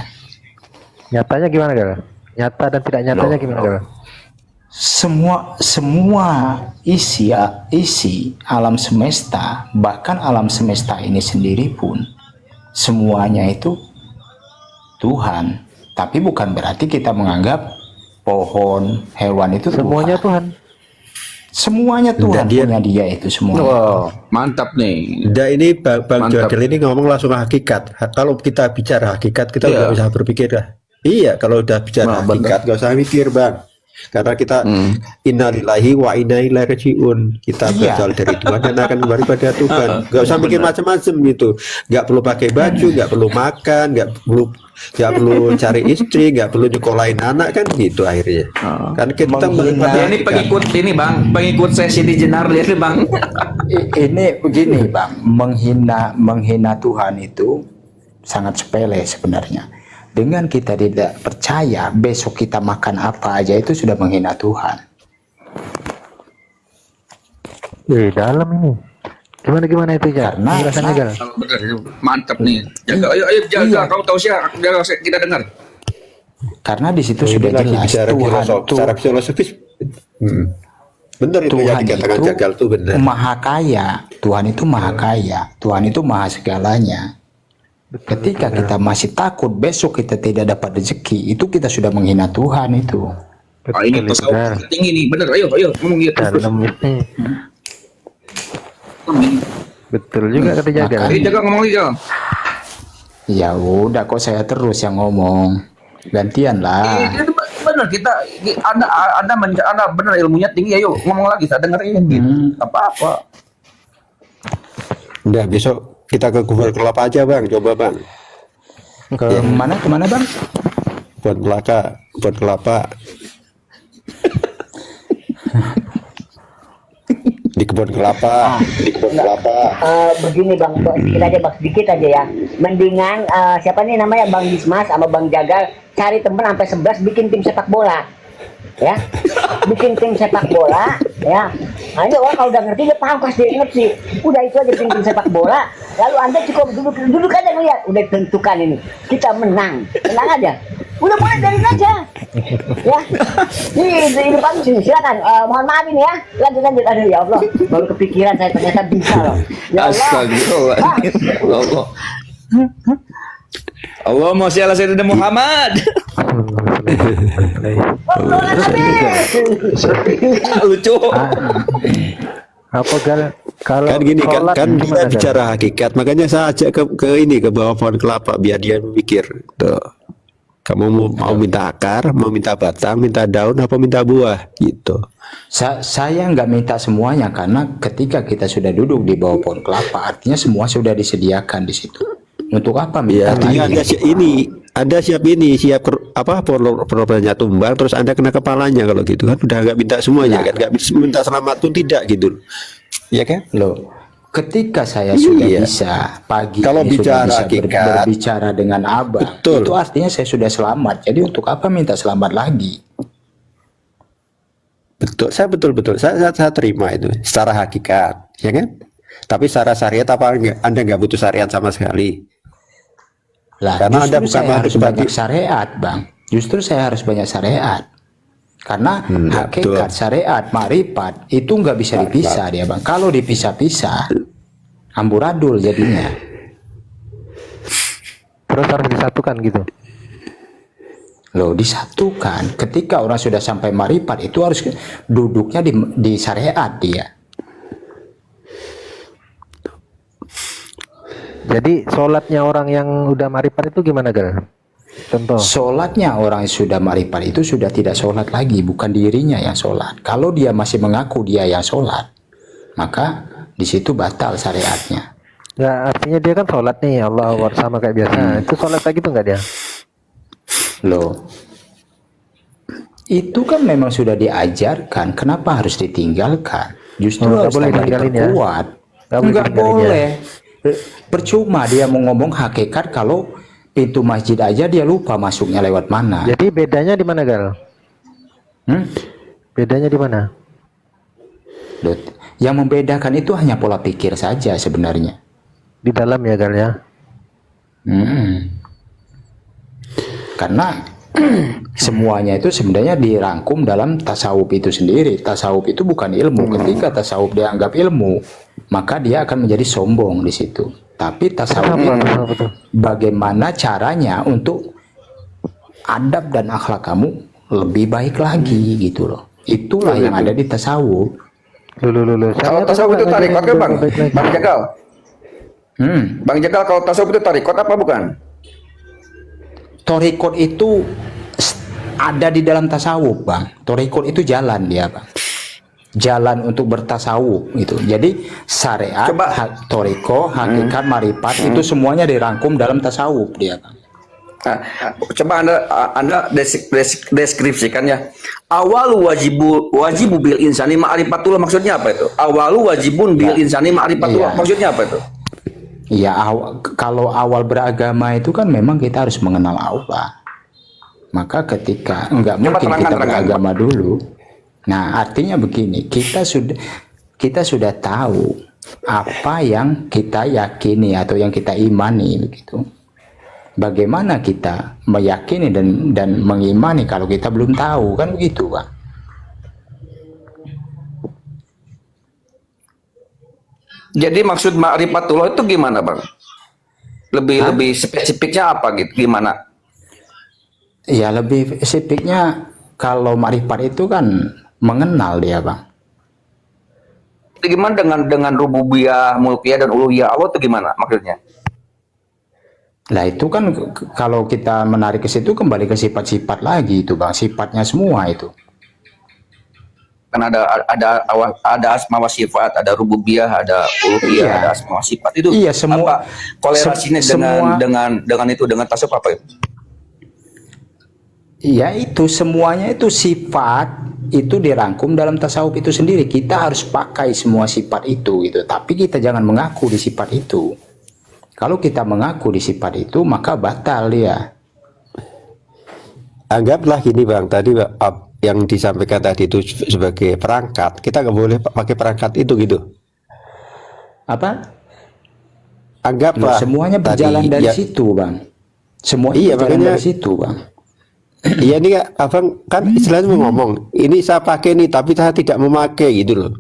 Nyatanya gimana Gal? Nyata dan tidak nyatanya gimana Gal? Semua isi alam semesta, bahkan alam semesta ini sendiri pun semuanya itu Tuhan. Tapi bukan berarti kita menganggap pohon, hewan itu Semuanya Tuhan. Tuhan. Semuanya Tuhan Dan punya dia itu semua. Wow, mantap nih. Nah ini Bang Mantap. Jodel ini ngomong langsung hakikat. Kalau kita bicara hakikat, kita Iya. nggak bisa berpikir lah. Iya, kalau udah bicara Nah, hakikat, nggak usah mikir Bang. Karena kita innalillahi wa inna ilaihi rajiun. Kita Iya. berasal dari Tuhan dan akan kembali pada Tuhan. Nggak usah mikir macam-macam gitu. Nggak perlu pakai baju, nggak perlu makan, nggak perlu cari istri, nggak perlu nyekolahin anak kan gitu akhirnya. Kan kita Menghina. Dia ini pengikut ini bang, pengikut sesi di Jenar dia nih bang. Ini begini Bang, menghina Tuhan itu sangat sepele sebenarnya. Dengan kita tidak percaya, besok kita makan apa aja itu sudah menghina Tuhan. Dalam ini. Gimana itu ya? Karena- Penjelasannya Gal. Bener, mantap nih. Jaga, ayo jaga. Iya. Kau tahu siapa? Jaga, kita dengar. Karena di situ Ini sudah lagi jelas bicara Tuhan secara filosofis. Benar itu yang Tuhan dikatakan itu Jagal tuh benar. maha kaya. Tuhan itu maha kaya. Tuhan itu maha segalanya. Ketika kita masih takut besok kita tidak dapat rezeki, itu kita sudah menghina Tuhan itu. Ah, ini Betul itu, tasawuf Gal. tinggi nih. Bener, ayo ngomong gitu. Dalam ini. Betul juga kata Jagal. Ayo jaga ngomong lagi jaga. Ya udah kok saya terus yang ngomong. Gantian lah. Itu bener kita anda bener ilmunya tinggi. Ayo ngomong lagi, saya dengerin gitu. Apa-apa. Udah besok kita ke Kebun Kelapa aja Bang, coba Bang. Kemana Bang? Kebun Kelapa. Di Kebun Kelapa. Begini Bang, sedikit aja Bang, sedikit aja ya. Mendingan siapa nih namanya Bang Dismas sama Bang Jagal cari temen sampai 11 bikin tim sepak bola. Ya. Bikin tim sepak bola, ya. Nah, ini orang kalau udah ngerti dia paham pasti ngerti. Udah itu aja bikin tim sepak bola. Lalu Anda cukup duduk aja lihat, udah tentukan ini. Kita menang. Tenang aja. Udah mulai dari aja. Ya. Ini bagus ini. Silakan. Mohon maaf ini ya. Lanjut. Aduh ya Allah. Baru kepikiran saya ternyata bisa loh. Ya Allah. Astagfirullah. Allahumma sholli ala sayyidina Muhammad. Lucu. Apa Gal? Kalau Kan gini kan, sholat kan kita gimana, Gal? bicara hakikat, makanya saya ajak ke ini ke bawah pohon kelapa biar dia mikir. Tuh. Kamu mau minta akar, mau minta batang, minta daun, apa minta buah gitu. Saya nggak minta semuanya karena ketika kita sudah duduk di bawah pohon kelapa, artinya semua sudah disediakan di situ. Untuk apa Ya, minta artinya lagi? Anda siap pohonnya tumbang, terus Anda kena kepalanya kalau gitu kan udah nggak minta semuanya kan, nggak bisa minta selamat pun tidak gitu, ya kan? Loh, ketika saya sudah Iya. bisa pagi Kalau ini bicara sudah bisa hakikat, berbicara dengan Abang, betul. itu artinya saya sudah selamat. Jadi untuk apa minta selamat lagi? Betul, saya terima itu secara hakikat, ya kan? Tapi secara syariat apa Anda nggak butuh syariat sama sekali? Lah, Karena Anda justru bukan saya harus makhluk banyak sebagai- syariat, Bang. Justru saya harus banyak syariat. Karena hakikat, betul. syariat, marifat itu nggak bisa dipisah dia, Bang. Kalau dipisah-pisah, amburadul jadinya. Terus harus disatukan gitu. Loh, disatukan. Ketika orang sudah sampai marifat itu harus duduknya di syariat dia. Jadi sholatnya orang yang udah marifat itu gimana Gal? Contoh. Sholatnya orang yang sudah marifat itu sudah tidak sholat lagi, bukan dirinya yang sholat. Kalau dia masih mengaku dia yang sholat, maka di situ batal syariatnya. Ya artinya dia kan sholat nih, Allah Akbar sama kayak biasa. Itu sholat lagi tuh nggak dia? Loh, Itu kan memang sudah diajarkan, kenapa harus ditinggalkan? Justru Oh, nggak harus boleh tambah ditinggalin ya? diperkuat. Nggak boleh Nggak ditinggalin ya? boleh. Percuma dia mau ngomong hakikat kalau pintu masjid aja dia lupa masuknya lewat mana. Jadi bedanya di mana, Gal? Hmm? Bedanya di mana? Loh, yang membedakan itu hanya pola pikir saja sebenarnya. Di dalam ya, Gal ya? Karena semuanya itu sebenarnya dirangkum dalam tasawuf itu sendiri. Tasawuf itu bukan ilmu. Ketika tasawuf dianggap ilmu, maka dia akan menjadi sombong di situ. Tapi tasawuf itu bagaimana caranya untuk adab dan akhlak kamu lebih baik lagi gitu loh. Itulah yang ada di tasawuf. Lulu. Kalau tasawuf itu tarikot kan bang? Bang Jagal. Bang Jagal, kalau tasawuf itu tarikot apa bukan? Torikot itu ada di dalam tasawuf, bang. Torikot itu jalan dia, bang. Jalan untuk bertasawuf itu. Jadi syariat, toriko, hakikat, marifat itu semuanya dirangkum dalam tasawuf dia, bang. Nah, coba anda deskripsikan ya. Awalu wajibu bil insani ma'rifatullah, maksudnya apa itu? Awalu wajibun bil insani ma'rifatullah, maksudnya apa itu? Iya, kalau awal beragama itu kan memang kita harus mengenal Allah. Maka ketika enggak mungkin kita beragama dulu. Nah, artinya begini, kita sudah tahu apa yang kita yakini atau yang kita imani begitu. Bagaimana kita meyakini dan mengimani kalau kita belum tahu, kan begitu, Pak. Jadi maksud ma'rifatullah itu gimana, Bang? Lebih spesifiknya apa gitu? Gimana? Ya, lebih spesifiknya kalau ma'rifat itu kan mengenal dia, Bang. Itu gimana dengan rububiyah, mulkiyah dan uluhiyah Allah itu gimana maksudnya? Nah, itu kan kalau kita menarik ke situ kembali ke sifat-sifat lagi itu, Bang. Sifatnya semua itu. Kan ada asma wa sifat, ada rububiyah, ada uluhiyah, ada asma wa sifat itu. Iya, semua. Apa kolerasinya dengan itu, dengan tasawuf apa itu? Iya, itu semuanya itu sifat itu dirangkum dalam tasawuf itu sendiri. Kita harus pakai semua sifat itu gitu. Tapi kita jangan mengaku di sifat itu. Kalau kita mengaku di sifat itu maka batal dia. Anggaplah gini bang, tadi yang disampaikan tadi itu sebagai perangkat, kita nggak boleh pakai perangkat itu gitu. Apa? Anggaplah semuanya berjalan tadi, dari ya, situ, Bang. Semua iya, berjalan makanya, dari situ, Bang. Iya ini abang kan istilahnya ngomong, ini saya pakai nih tapi saya tidak memakai gitu loh.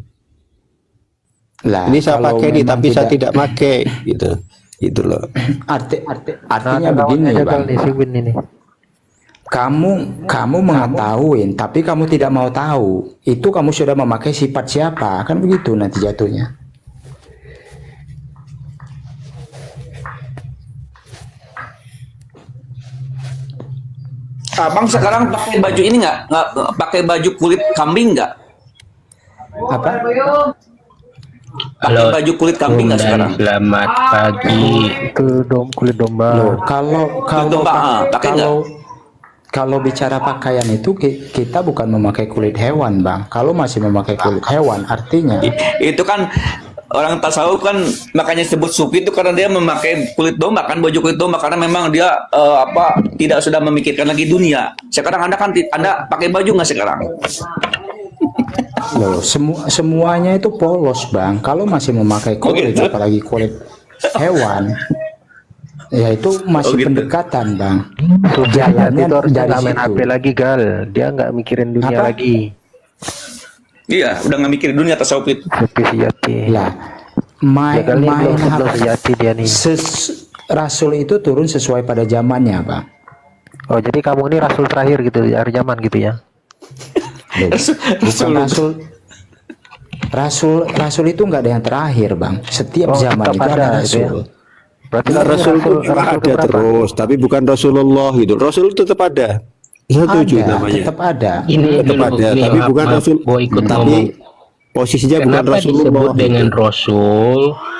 Lah, ini saya kalau pakai nih memang tapi saya tidak- tidak pakai gitu loh. Artinya begini, Bang. Ini. Kamu mengetahui tapi kamu tidak mau tahu, itu kamu sudah memakai sifat siapa, kan begitu nanti jatuhnya. Abang sekarang pakai baju ini nggak pakai baju kulit kambing nggak? Apa? Pakai baju kulit kambing nggak sekarang? Selamat pagi. Itu kulit domba. Loh, pakai nggak? kalau bicara pakaian itu kita bukan memakai kulit hewan, Bang. Kalau masih memakai kulit hewan artinya Itu kan orang tasawuf kan makanya sebut sufi itu karena dia memakai kulit domba kan, baju kulit domba, karena memang dia tidak sudah memikirkan lagi dunia. Sekarang Anda pakai baju nggak sekarang? loh, semuanya itu polos, Bang. Kalau masih memakai kulit, gitu? apalagi kulit hewan, ya itu masih gitu? pendekatan, Bang. Jalannya itu harus dari nggak main situ. HP lagi, Gal. Dia nggak mikirin dunia Apa? lagi. Iya, udah nggak mikirin dunia tasawuf itu. Sepi sejati. Lah, main belum hak- sejati dia nih. Rasul itu turun sesuai pada zamannya, Bang. Oh, jadi kamu ini rasul terakhir gitu di akhir zaman gitu ya? Bukan rasul itu nggak ada yang terakhir, Bang. Setiap Oh, zaman tetap itu ada ada gitu ya. rasul. Berarti Nah, Rasul itu juga ada keberapa? terus, tapi bukan Rasulullah gitu. Rasul itu tetap ada. Setuju Ada, namanya. tetap ada. Ini Tetap dulu ada, nih, tapi bukan maaf, Rasul. mau ikut Tapi ngomong. posisinya bukan Kenapa Rasulullah. disebut gitu. dengan Rasul?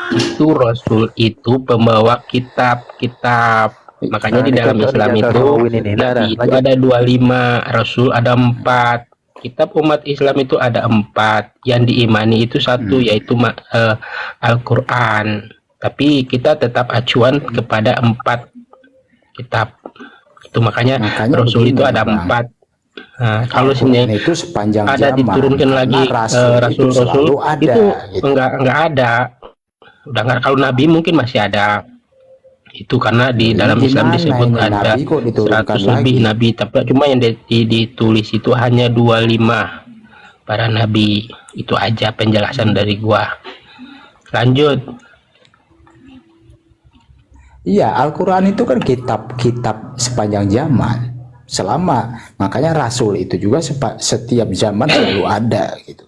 Itu Rasul itu pembawa kitab Makanya Nah, di ini dalam contoh Islam nih, itu contoh Win ini. Nah, Nabi itu lanjut. ada 25, Rasul ada 4. Kitab umat Islam itu ada 4. Yang diimani itu satu, yaitu Al-Quran. Tapi kita tetap acuan kepada 4 kitab. Itu makanya Rasul begini, itu ada Bang. 4. Nah, kalau Al-Quran sini itu sepanjang ada zaman, diturunkan karena lagi rasul itu rasul-rasul selalu ada itu gitu. enggak ada. Udah enggak, kalau Nabi mungkin masih ada. Itu karena di Ini dalam Islam gimana disebut ini, ada Nabi kok diturunkan 100 lebih lagi? nabi, tapi cuma yang ditulis itu hanya 25 para nabi. Itu aja penjelasan dari gua. Lanjut. Iya, Al-Quran itu kan kitab sepanjang zaman. Makanya Rasul itu juga setiap zaman selalu ada gitu.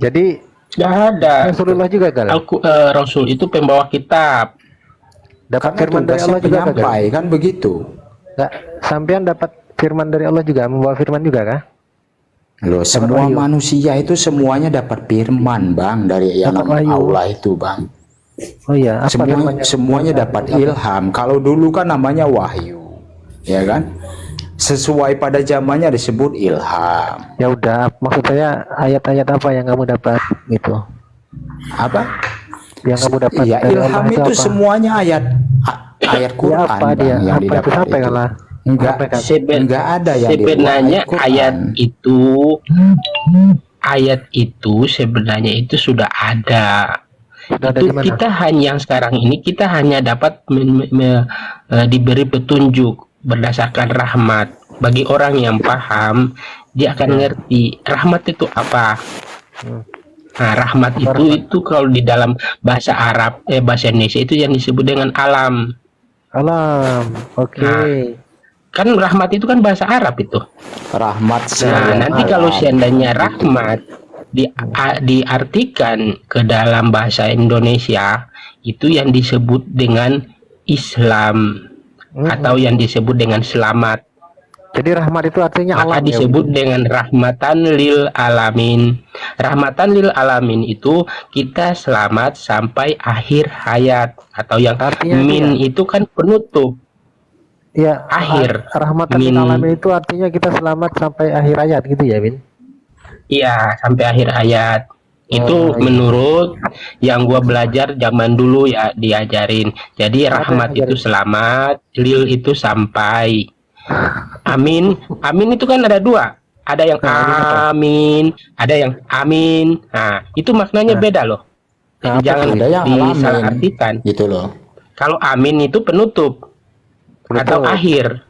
Jadi Nggak ada. Rasulullah juga Gal. Rasul itu pembawa kitab. Dapat Karena firman dari tugasnya Allah juga Gal. penyampai kan begitu. Nggak, sampean dapat firman dari Allah juga, membawa firman juga kah? Loh, semua wahyu. manusia itu semuanya dapat firman, Bang, dari yang Dapat wahyu. Allah itu, Bang. Oh iya, apa firmannya? Semuanya dapat ilham. Kalau dulu kan namanya wahyu, ya kan? Sesuai pada zamannya disebut ilham. Ya udah, maksud saya ayat-ayat apa yang kamu dapat gitu? Apa? Yang kamu dapat Iya, dari ilham Allah itu apa? semuanya ayat Ya, Quran, apa Bang, dia? yang Apa itu didapat sampai itu. kalah? Enggak, Sampaikan. enggak ada yang di luar sebenarnya Al-Quran. ayat itu sebenarnya itu sudah ada. Sudah ada Itu di mana? kita hanya yang sekarang ini kita hanya dapat diberi petunjuk berdasarkan rahmat. Bagi orang yang paham, dia akan ngerti rahmat itu apa. Nah, rahmat itu kalau di dalam bahasa Arab, bahasa Indonesia itu yang disebut dengan alam. Alam, oke. Nah, kan rahmat itu kan bahasa Arab itu. Rahmat Nah, sekalian nanti kalau alam. seandainya rahmat diartikan ke dalam bahasa Indonesia, itu yang disebut dengan Islam atau yang disebut dengan selamat. Jadi rahmat itu artinya Maka alam ya. disebut dengan rahmatan lil alamin. Rahmatan lil alamin itu kita selamat sampai akhir hayat, atau yang Artinya min itu kan penutup. Ya, Akhir. rahmatan Min. lil alamin itu artinya kita selamat sampai akhir hayat gitu ya, Bin? Iya, sampai akhir hayat. Itu iya. menurut yang gua belajar zaman dulu ya diajarin. Jadi rahmat itu selamat, lil itu sampai. Amin. Amin itu kan ada 2. Ada yang amin, ada yang amin. Nah, itu maknanya beda loh. Jadi jangan Ada yang alamin. disalahartikan. Gitu loh. Kalau amin itu penutup atau akhir.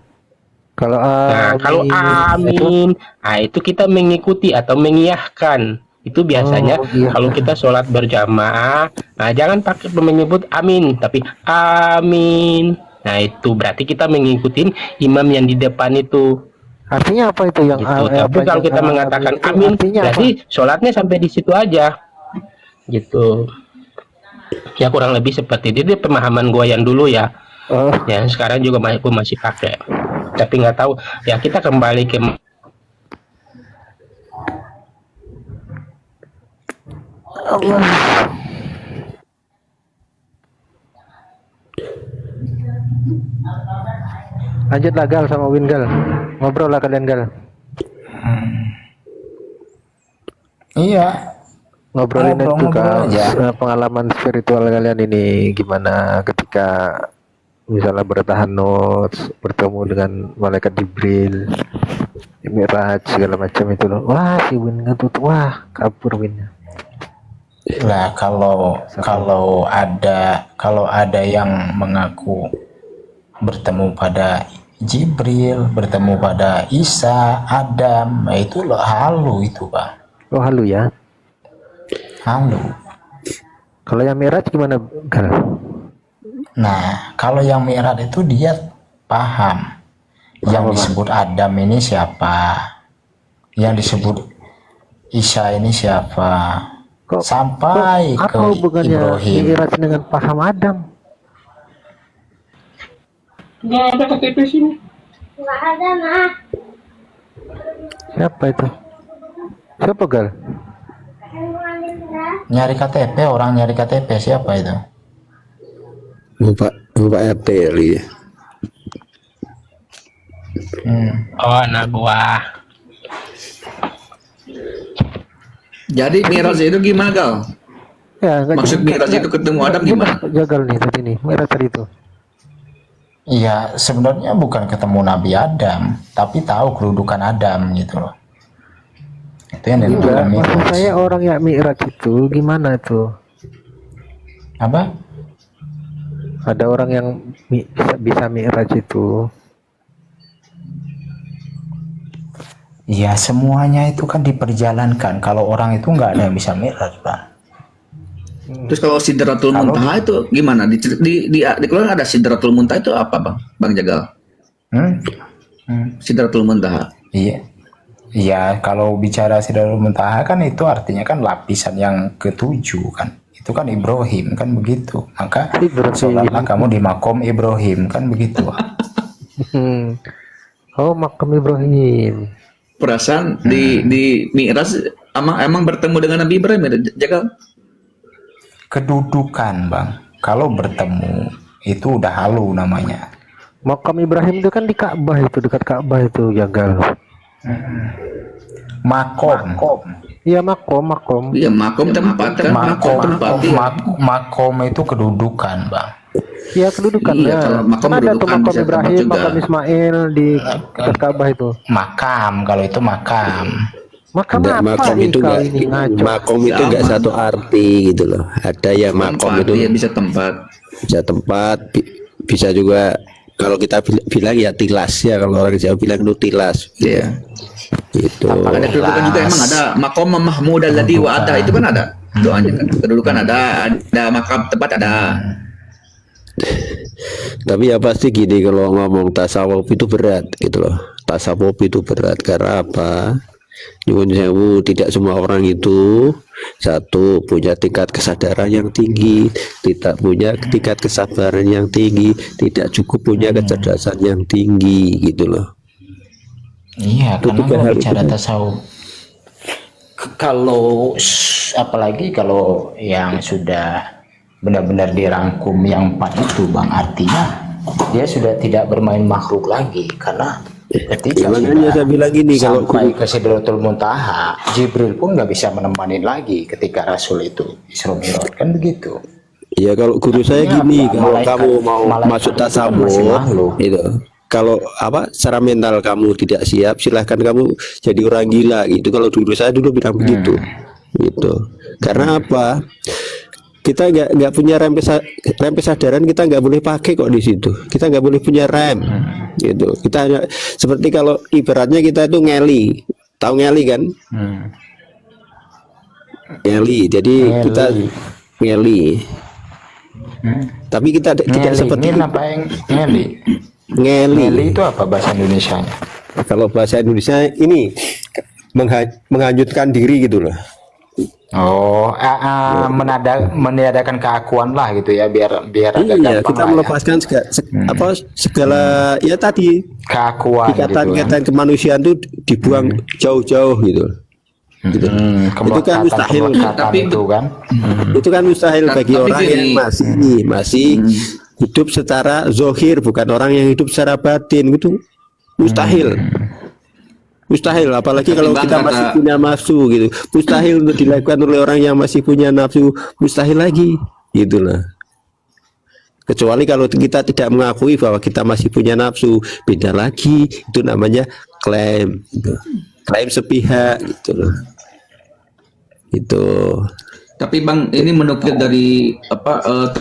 Kalau Nah, kalau amin, nah itu kita mengikuti atau mengiyahkan. Itu biasanya iya. kalau kita sholat berjamaah, nah jangan pakai menyebut amin, tapi amin. Nah itu berarti kita mengikuti imam yang di depan itu. artinya apa itu yang Gitu. Tapi kalau kita mengatakan amin, berarti sholatnya sampai di situ aja. Gitu. Ya kurang lebih seperti itu. Dia pemahaman gua yang dulu ya. Oh, Ya sekarang juga gue masih pakai. Tapi nggak tahu. Ya kita kembali ke Allah. Lanjutlah Gal sama Win Gal. Ngobrol lah kalian Gal. Iya. Ngobrolin itu Ngobrol-ngobrol Gal. aja. Pengalaman spiritual kalian ini gimana ketika misalnya bertahanut bertemu dengan malaikat Jibril, Mi'raj segala macam itu loh. Wah si Win ngetut, wah kabur Winnya. Lah kalau ada yang mengaku bertemu pada Jibril, bertemu pada Isa, Adam, nah itu loh halu itu, Bang. Oh halu ya. Halu. Kalau yang Mi'raj gimana Gal? Nah, kalau yang Mi'raj itu dia paham. Yang disebut Adam ini siapa? Yang disebut Isa ini siapa? Sampai Apa ke hubungannya Ibrahim. Mi'raj dengan paham Adam? nggak ada KTP sini. Siapa itu? Siapa Gal? Nyari KTP, orang nyari KTP siapa itu? Bapak RT kali ya. Oh, anak buah. Jadi Miraj itu gimana Gal? Ya, nggak Maksud juga- Miraj itu ketemu Adam nggak gimana? Jagal nih tadi nih, merah tadi itu. Iya, sebenarnya bukan ketemu Nabi Adam, tapi tahu kedudukan Adam gitu loh. Itu yang Enggak, dibilang maksud Mi'raj. saya orang yang mi'raj itu gimana itu? Apa? Ada orang yang bisa mi'raj itu. Ya semuanya itu kan diperjalankan. Kalau orang itu nggak ada yang bisa Mi'raj, Bang. Terus kalau Sidratul Muntaha itu gimana? Di Quran ada Sidratul Muntaha itu apa Bang Jagal? Sidratul Muntaha. Iya. Ya kalau bicara Sidratul Muntaha kan itu artinya kan lapisan yang ketujuh kan. Itu kan Ibrahim kan begitu. Maka sholatlah kamu di makom Ibrahim kan begitu. Oh, makam Ibrahim. Perasaan di Mi'raj emang bertemu dengan Nabi Ibrahim ya, Jagal? Kedudukan, Bang. Kalau bertemu itu udah halu namanya. Makam Ibrahim itu kan di Ka'bah itu, dekat Ka'bah itu, Jagal. Makom. Iya, makom. Iya, makom tempat kan, makom tempat. Iya. Makom itu kedudukan, Bang. Iya, kedudukannya. Iya, kalau makom Kan ada tuh kedudukan makam bisa tempat Ibrahim, juga. makam Ismail di dekat Ka'bah itu. Makam, kalau itu makam. Makam Enggak, apa makom nih itu kau enggak, ini ngaco? makom itu enggak satu arti gitu loh. Ada yang makom Tempat, itu iya, bisa tempat. bisa tempat, bisa juga kalau kita bilang ya tilas ya, kalau orang Jawa bilang itu tilas. Iya. Gitu. Ada kedudukan juga emang ada makom Mahmud alladzi wa'ada itu kan ada doanya kan. Kedudukan ada makam tempat ada. Tapi ya pasti gini, kalau ngomong tasawuf itu berat gitu loh. Tasawuf itu berat karena apa? Nyuwun sewu, tidak semua orang itu satu punya tingkat kesadaran yang tinggi, tidak punya tingkat kesabaran yang tinggi, tidak cukup punya kecerdasan yang tinggi gitu loh. Iya, Itu karena tiga kalau hal bicara itu. tasawuf, kalau apalagi kalau yang sudah benar-benar dirangkum yang 4 itu, Bang, artinya dia sudah tidak bermain makhluk lagi karena ketika Ya, makanya saya bilang gini, kalau sampai ke Sidratul Muntaha, Jibril pun nggak bisa menemani lagi ketika Rasul itu Isra Mi'raj kan begitu. ya kalau guru saya Artinya gini, apa? kalau Malaikat- kamu mau malaikat masuk itu kan tasawuf masih makhluk. itu, kalau apa secara mental kamu tidak siap, silahkan kamu jadi orang gila gitu. Kalau dulu saya dulu bilang begitu, gitu. Karena apa? Kita nggak punya rem kesadaran, kita nggak boleh pakai kok di situ. Kita nggak boleh punya rem, gitu. Kita hanya seperti kalau ibaratnya kita itu ngeli, tahu ngeli kan? Ngeli. Jadi kita ngeli. Tapi kita tidak Ngeli, seperti ini apa yang ngeli? ngeli. Ngeli itu apa bahasa Indonesianya? Kalau bahasa Indonesia ini menghanyutkan diri gitu loh. Oh, meniadakan keakuan lah gitu ya, biar agak Iya, gampang kita lah ya. melepaskan segala ya tadi Keakuan gitu kan. ikatan-ikatan kemanusiaan itu dibuang jauh-jauh gitu. Gitu. Itu kan mustahil. Tapi itu kan. Itu kan mustahil bagi Tapi orang yang masih hidup secara zohir, bukan orang yang hidup secara batin, gitu. Mustahil. Mustahil, apalagi Tapi kalau Bang, kita masih kata- punya nafsu gitu. Mustahil untuk dilakukan oleh orang yang masih punya nafsu, mustahil lagi, gitulah. Kecuali kalau kita tidak mengakui bahwa kita masih punya nafsu, beda lagi. Itu namanya klaim, gitu. Klaim sepihak, gitu loh. Itu. Tapi Bang, ini menukil dari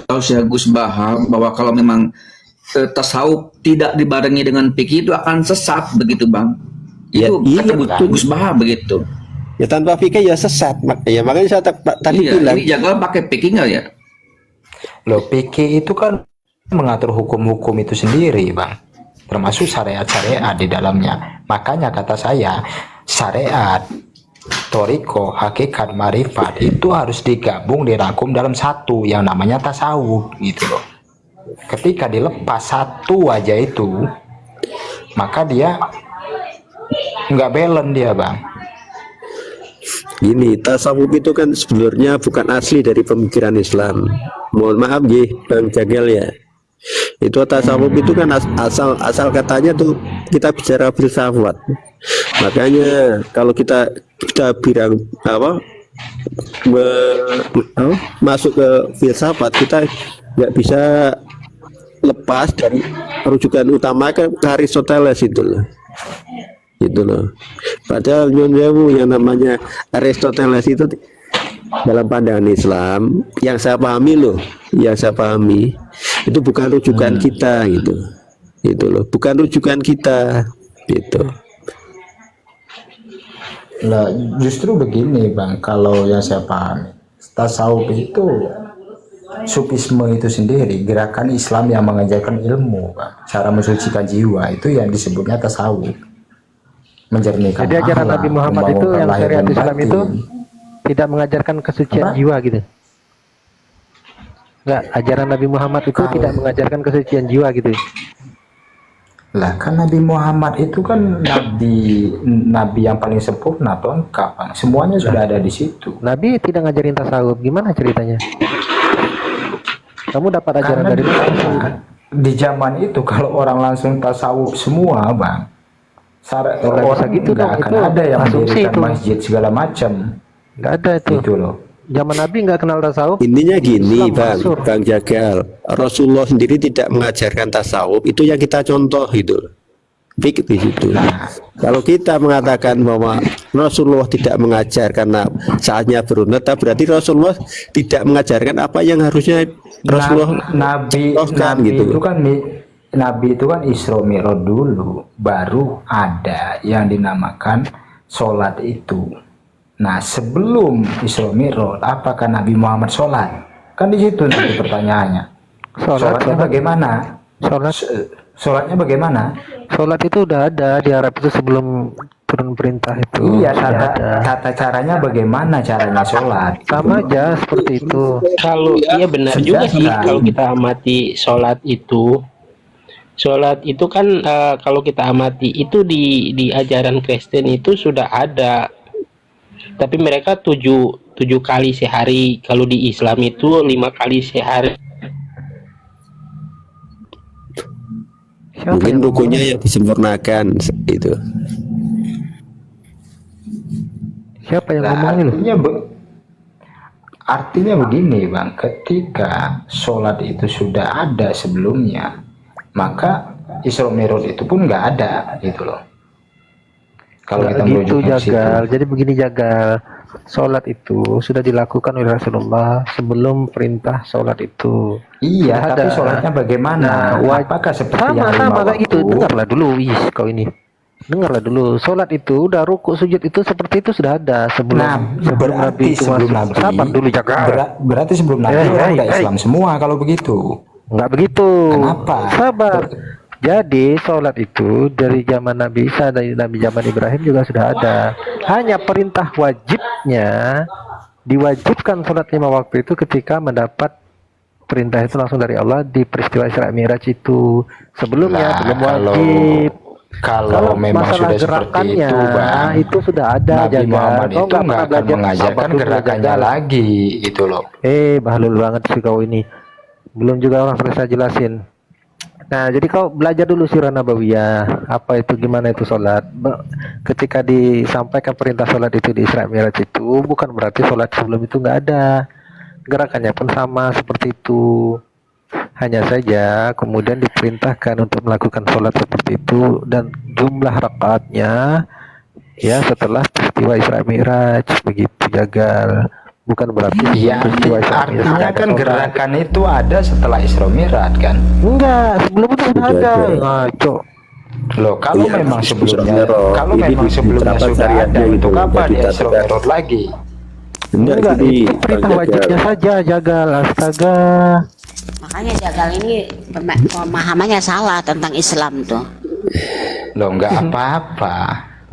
Tausiah Gus Bahar bahwa kalau memang tasawuf tidak dibarengi dengan fikih itu akan sesat begitu Bang. Ya, Itu iya, kata betul. Gus Bahar begitu. Ya tanpa fikih ya sesat. Ya makanya saya tadi Iya, bilang. ini Jagal pakai fikih nggak ya? Loh, PK itu kan mengatur hukum-hukum itu sendiri, Bang. Termasuk syariat-syariat di dalamnya. Makanya kata saya, syariat, toriko, hakikat, marifat itu harus digabung, dirangkum dalam satu yang namanya tasawuf gitu loh. Ketika dilepas satu aja itu, maka dia nggak balance dia, Bang. Gini, tasawuf itu kan sebenarnya bukan asli dari pemikiran Islam. Mohon maaf Bang Jagal ya. Itu tasawuf itu kan asal katanya tuh kita bicara filsafat. Makanya kalau kita bilang masuk ke filsafat, kita nggak bisa lepas dari rujukan utama ke Aristoteles itu loh. Gitu loh. Padahal yang namanya Aristoteles itu dalam pandangan Islam yang saya pahami itu bukan rujukan kita gitu loh, bukan rujukan kita gitu. Lah, justru begini Bang, kalau yang saya pahami, tasawuf itu sufisme itu sendiri gerakan Islam yang mengajarkan ilmu, Bang. Cara mensucikan jiwa itu yang disebutnya tasawuf. Menjernihkan Jadi ajaran akhlak, Nabi Muhammad itu membangunkan yang lahir syariat dan Islam itu batin. tidak mengajarkan kesucian Apa? jiwa gitu. Enggak, ajaran Nabi Muhammad itu tidak mengajarkan kesucian jiwa gitu. Lah kan Nabi Muhammad itu kan nabi yang paling sempurna, lengkap, Bang. Semuanya sudah ada di situ. Nabi tidak ngajarin tasawuf, gimana ceritanya? Kamu dapat ajaran Karena dari mana? di zaman itu kalau orang langsung tasawuf semua, Bang, Nggak bisa orang gitu nggak dong, akan itu ada yang asumsi mendirikan itu. masjid segala macam. Nggak ada itu. Gitu loh. Zaman Nabi nggak kenal tasawuf. Intinya gini, Islam masuk. Bang Jagal, Rasulullah sendiri tidak mengajarkan tasawuf, itu yang kita contoh itu. Fik di situ. Kalau kita mengatakan bahwa Rasulullah tidak mengajar karena saatnya berunata, berarti Rasulullah tidak mengajarkan apa yang harusnya Rasulullah Nabi contohkan gitu. Nabi itu kan Isra Mi'raj dulu, baru ada yang dinamakan sholat itu. Nah, sebelum Isra Mi'raj, apakah Nabi Muhammad sholat? Kan di situ nanti pertanyaannya. Sholatnya bagaimana? Sholatnya bagaimana? Sholat itu udah ada di Arab itu sebelum turun perintah itu. Iya, sudah ada. tata caranya bagaimana caranya sholat? Sama aja seperti itu. Kalau iya benar juga sih Sejahtera. kalau kita amati sholat itu kan kalau kita amati itu di ajaran Kristen itu sudah ada, tapi mereka tujuh kali sehari. Kalau di Islam itu 5 kali sehari. Mungkin rukunnya yang disempurnakan itu. Siapa yang Nah, ngomong itu? artinya begini, Bang, ketika sholat itu sudah ada sebelumnya, maka Isra Mi'raj itu pun nggak ada, gitu loh. Kalau kita Gitu merujuk ke situ. Jagal. Jadi begini Jagal. Sholat itu sudah dilakukan oleh Rasulullah sebelum perintah sholat itu. Iya, Sudah tapi ada. sholatnya bagaimana? Apakah seperti yang 5 sama kayak waktu? gitu. Dengarlah dulu, kau ini. Dengarlah dulu. Sholat itu udah ruku sujud itu seperti itu sudah ada sebelum Nah, sebelum Nabi berarti itu sebelum masuk. Nabi. Sabar dulu Jagal. Berarti sebelum Nabi orang udah Islam semua kalau begitu. Enggak begitu. Kenapa? Sabar. Jadi sholat itu dari zaman Nabi Isa, dari Nabi zaman Ibrahim juga sudah ada. Hanya perintah wajibnya diwajibkan sholat 5 waktu itu ketika mendapat perintah itu langsung dari Allah di peristiwa Isra Mi'raj itu. Sebelumnya belum wajib. Kalau memang masalah sudah seperti gerakannya itu, Bang, itu sudah ada. Nabi Jagal. Muhammad Kau itu nggak nggak pernah akan belajar mengajarkan sabar dulu, gerakannya Jagal. lagi, gitu loh. Bahlul banget sih kau ini. Belum juga orang selesai jelasin. Nah, jadi kau belajar dulu sirah nabawiyah. Apa itu, gimana itu sholat. Ketika disampaikan perintah sholat itu di Isra Mi'raj itu, bukan berarti sholat sebelum itu nggak ada. Gerakannya pun sama seperti itu. Hanya saja kemudian diperintahkan untuk melakukan sholat seperti itu dan jumlah rakaatnya ya setelah peristiwa Isra Mi'raj, begitu Jagal. Bukan berarti Iya, peristiwa Isra Mi'raj artinya ada kan sholat. gerakan itu ada setelah Isra Mi'raj kan? Enggak, sebelum itu sudah ada. Ngaco. Loh, kalau Iya, memang Isra sebelumnya, Mi'raj. kalau Ini memang sebelumnya diterapkan sudah ada, syariatnya gitu, untuk apa jadi di Isra diterapkan. Mi'raj lagi? Enggak, jadi itu perintah Bang wajibnya Jagal. saja, Jagal. Astaga. Makanya Jagal ini pemahamannya salah tentang Islam tuh. Loh, nggak apa-apa.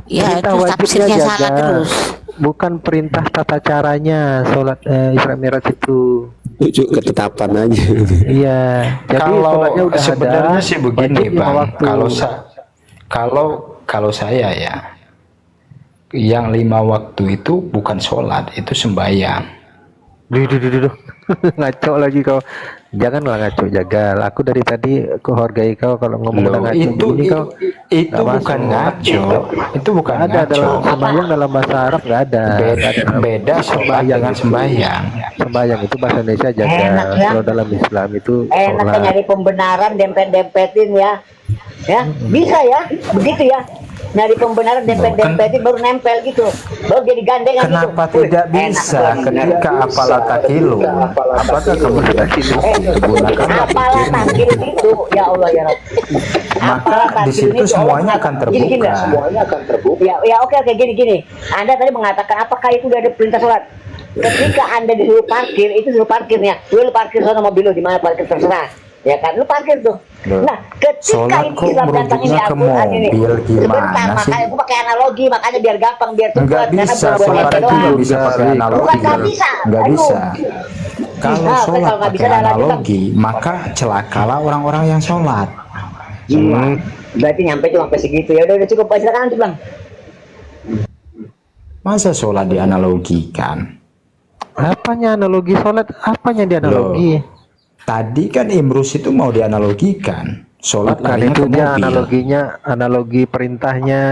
Ya, Perintah itu wajibnya tafsirnya salah Jagal. terus. Bukan perintah tata caranya sholat Isra Mi'raj itu. Tujuh ketetapan aja. Iya. Jadi Kalau sholatnya udah sebenarnya ada. sih begini, wajib 5 Bang. waktu. Kalau saya ya, yang 5 waktu itu bukan sholat, itu sembahyang. Duh. Ngaco lagi kau. Janganlah ngaco Jagal. Aku dari tadi aku hargai kau kalau ngomong Loh, ngaco itu begini kau itu nggak bukan masuk. ngaco. Itu bukan Nggak ada ngaco. dalam sembahyang dalam bahasa Arab nggak ada. Beda, beda sholat Sembahyang dengan itu. sembahyang. Sembahyang itu bahasa Indonesia Jagal. Enak ya. Kalau dalam Islam itu Enaknya sholat. nyari pembenaran, dempet-dempetin ya. Ya, bisa ya, begitu ya. Nyari pembenaran, dempet-dempetin baru nempel gitu. Baru jadi gandengan gitu. Kenapa Wih, tidak enak bisa tuh. ketika apalah takilu? Apakah kamu tidak gunakan Apalah takil itu, ya Allah ya Rabb. Maka Apalah di takil situ itu, semuanya Allah, akan gini, terbuka. semuanya akan terbuka. Ya oke gini. Anda tadi mengatakan apakah itu udah ada perintah sholat? Ketika Anda disuruh parkir, itu suruh parkirnya. Lu parkir sana mobil lu di mana parkir terserah. Ya kan, lu parkir tuh. Loh, Nah, ketika sholat ini kok Islam datang ini merujuknya ke Al-Quran ini. mobil, gimana Sebentar, sih? makanya gue pakai analogi, makanya biar gampang, biar cepat. Nggak Karena bisa, bukan sholat boneka itu doang. nggak bisa pakai analogi. Bukan nggak bisa. Nggak Aduh. bisa. Kalau Nah, sholat kalau nggak bisa, pakai dah lanjut, analogi, maka celakalah orang-orang yang sholat. Berarti nyampe tuh sampai segitu. Ya udah cukup, silakan lanjut Bang. Masa sholat dianalogikan? Apanya analogi sholat? Apanya dia analogi? Tadi kan Imrus itu mau dianalogikan. Sholat Bukan larinya itu ke dia mobil. analoginya, analogi perintahnya.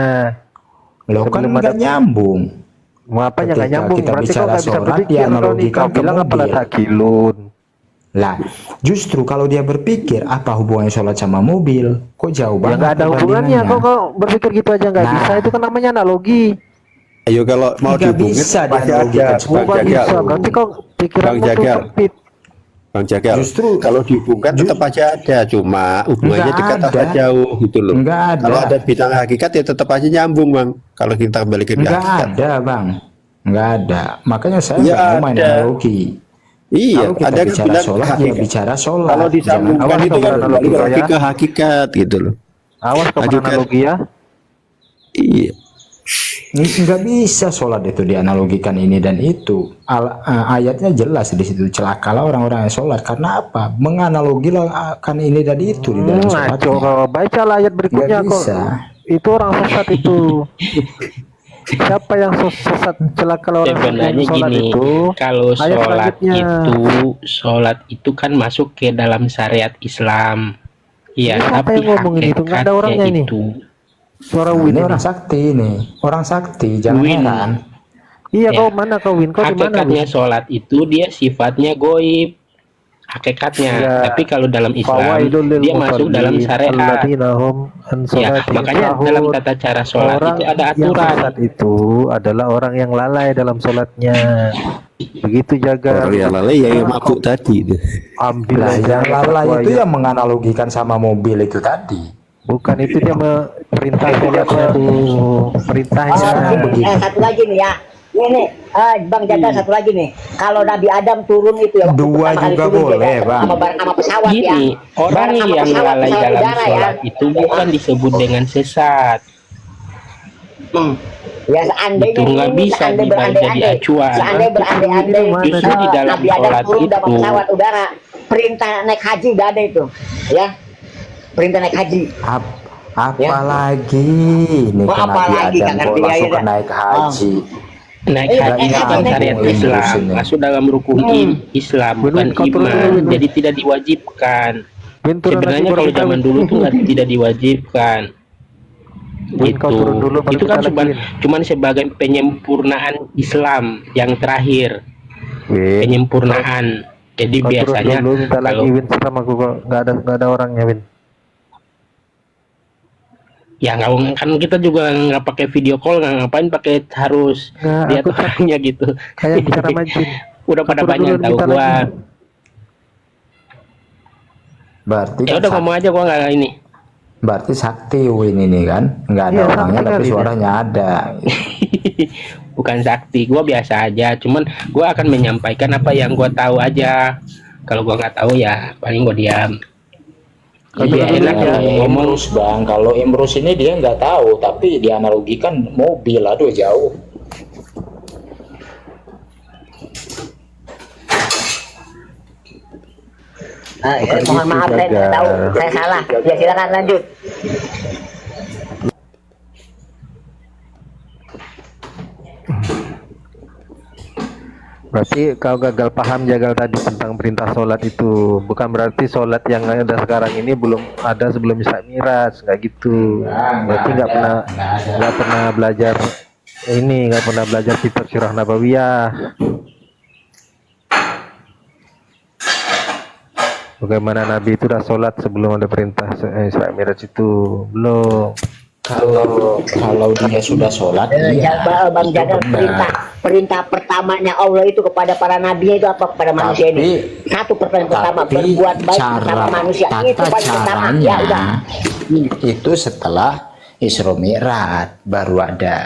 Loh kan Sebelum nggak ada- nyambung. Mau apanya nggak Ketika nyambung? kita Berarti kau bicara nggak bisa sholat, berpikir kau nih. dianalogikan Kau ke bilang apalah mobil. takilun. Lah, justru kalau dia berpikir apa hubungannya sholat sama mobil? Kok jauh Ya banget nggak ada hubungannya. perbandingannya? Kau berpikir gitu aja nggak Nah. bisa. Itu kan namanya analogi. Ayo kalau mau Nggak dihubungin bisa pasti dianalogikan ada. seperti Nggak Jagal. bisa. Berarti kau pikiranmu tuh Jagal. sempit. Bang Jagal, Justru- kalau dihubungkan tetap aja ada, cuma hubungannya Nggak dekat apa ada. jauh gitu loh. Nggak ada. Kalau ada bidang hakikat ya tetap aja nyambung bang. Kalau kita kembali ke Nggak hakikat. ada bang, nggak ada. Makanya saya Ya nggak mau main ada. analogi. Iya, Kalau kita ada yang bicara bilang sholat, ya hakikat. bicara sholat. Kalau disambungkan Awas itu kau kan beranalogi kembali lagi ya. ke hakikat gitu loh. Awas kau Hakikat. analogi ya. Iya. Nggak bisa sholat itu dianalogikan ini dan itu. Ayatnya jelas di situ, celakalah orang-orang yang sholat. Karena apa? Menganalogikan ini dan itu di dalam Ngaco sholatnya. kau. Bacalah ayat berikutnya Nggak kok. bisa. Itu orang sesat itu. Siapa yang sesat celaka orang Sebenarnya sholat gini, itu? kalau Ayat selanjutnya. sholat itu kan masuk ke dalam syariat Islam. Iya, Ini siapa tapi yang ngomongin itu? Nggak ada orangnya hakikatnya ini. itu. Suara Nah, Win ini ini. orang sakti ini, orang sakti, jangan Win. heran. Iya, Ya. kau mana kau Win? Kau di mana? Hakikatnya Win? sholat itu dia sifatnya goib. Hakikatnya, Ya. tapi kalau dalam Islam Fawailul lil dia masuk dalam musallin, syariat. alladzina hum an Ya, sholatihim makanya sahun. dalam tata cara sholat Orang itu ada yang aturan. sesat itu adalah orang yang lalai dalam sholatnya. Begitu jaga. Orang yang lalai ya yang mabuk tadi itu. Ambil Lah, aja yang lalai fatwa itu ya. yang menganalogikan sama mobil itu tadi. Bukan itu dia perintahnya tuh perintahnya. Satu lagi nih ya. Ini Bang Jagal satu lagi nih. Kalau Nabi Adam turun itu ya waktu Dua pertama kali juga turun dia boleh, datang Bang. sama pesawat ya. Gini, orang Bareng sama yang pesawat, lalai pesawat dalam udara ya. sholat itu bukan disebut dengan sesat. Ya seandainya Itu nggak ini, bisa seandainya dibaca jadi berandai-andai, acuan. seandainya berandai-andai, Justru di dalam Nabi Adam sholat turun dalam itu- pesawat udara, perintah naik haji udah ada itu, ya, perintah naik haji. Apalagi ini Oh, kan Nabi apalagi, Adam kan kok ngerti ya, masuk ya, ke naik haji. Naik Iya, haji iya, itu kan iya, syariat iya, Islam, iya. masuk dalam rukun Islam, bukan Kau turun dulu, iman. Win. Jadi tidak diwajibkan. Win, turun Sebenarnya lagi, baru kalau kita, zaman Win. dulu tuh tidak diwajibkan. Win, kau turun dulu, baru Itu kita kan lagi, cuman, Win. cuman sebagai penyempurnaan Islam yang terakhir, Win, penyempurnaan. Jadi kau turun biasanya dulu, minta lagi kalau Win sama aku kok nggak ada orangnya Win. ya nggak, kan kita juga nggak pakai video call, nggak ngapain pakai harus Nggak, lihat aku orangnya gitu. kayak bicara majin. Udah pada Turun banyak dulu, tahu minta gua. lagi. Berarti Ya kan udah ngomong aja, gua nggak ini. berarti sakti Win ini kan, nggak ada Iya, orangnya sakti tapi kali. suaranya ada. Bukan sakti, gua biasa aja. Cuman gua akan menyampaikan apa yang gua tahu aja. Kalau gua nggak tahu ya paling gua diam. Jadi enak ya ngomong. Imrus bang, kalau Imrus ini dia nggak tahu, tapi dianalogikan mobil, aduh jauh. Mohon maaf saya nggak tahu, saya salah. Ya silakan lanjut. Berarti kau gagal paham Jagal tadi tentang perintah sholat itu. Bukan berarti sholat yang ada sekarang ini belum ada sebelum Isra Mi'raj, nggak gitu. Berarti nggak pernah belajar ini, nggak pernah belajar kitab Sirah Nabawiyah. Bagaimana Nabi itu udah sholat sebelum ada perintah Isra Mi'raj itu? Belum. Kalau dia sudah sholat, iya, Bang itu Jagal, benar. perintah pertamanya Allah itu kepada para nabi itu apa, kepada manusia ini? Satu pertama, Tapi berbuat baik cara sama manusia, itu tata paling pertama. Ya udah. caranya itu setelah Isra Mi'raj baru ada.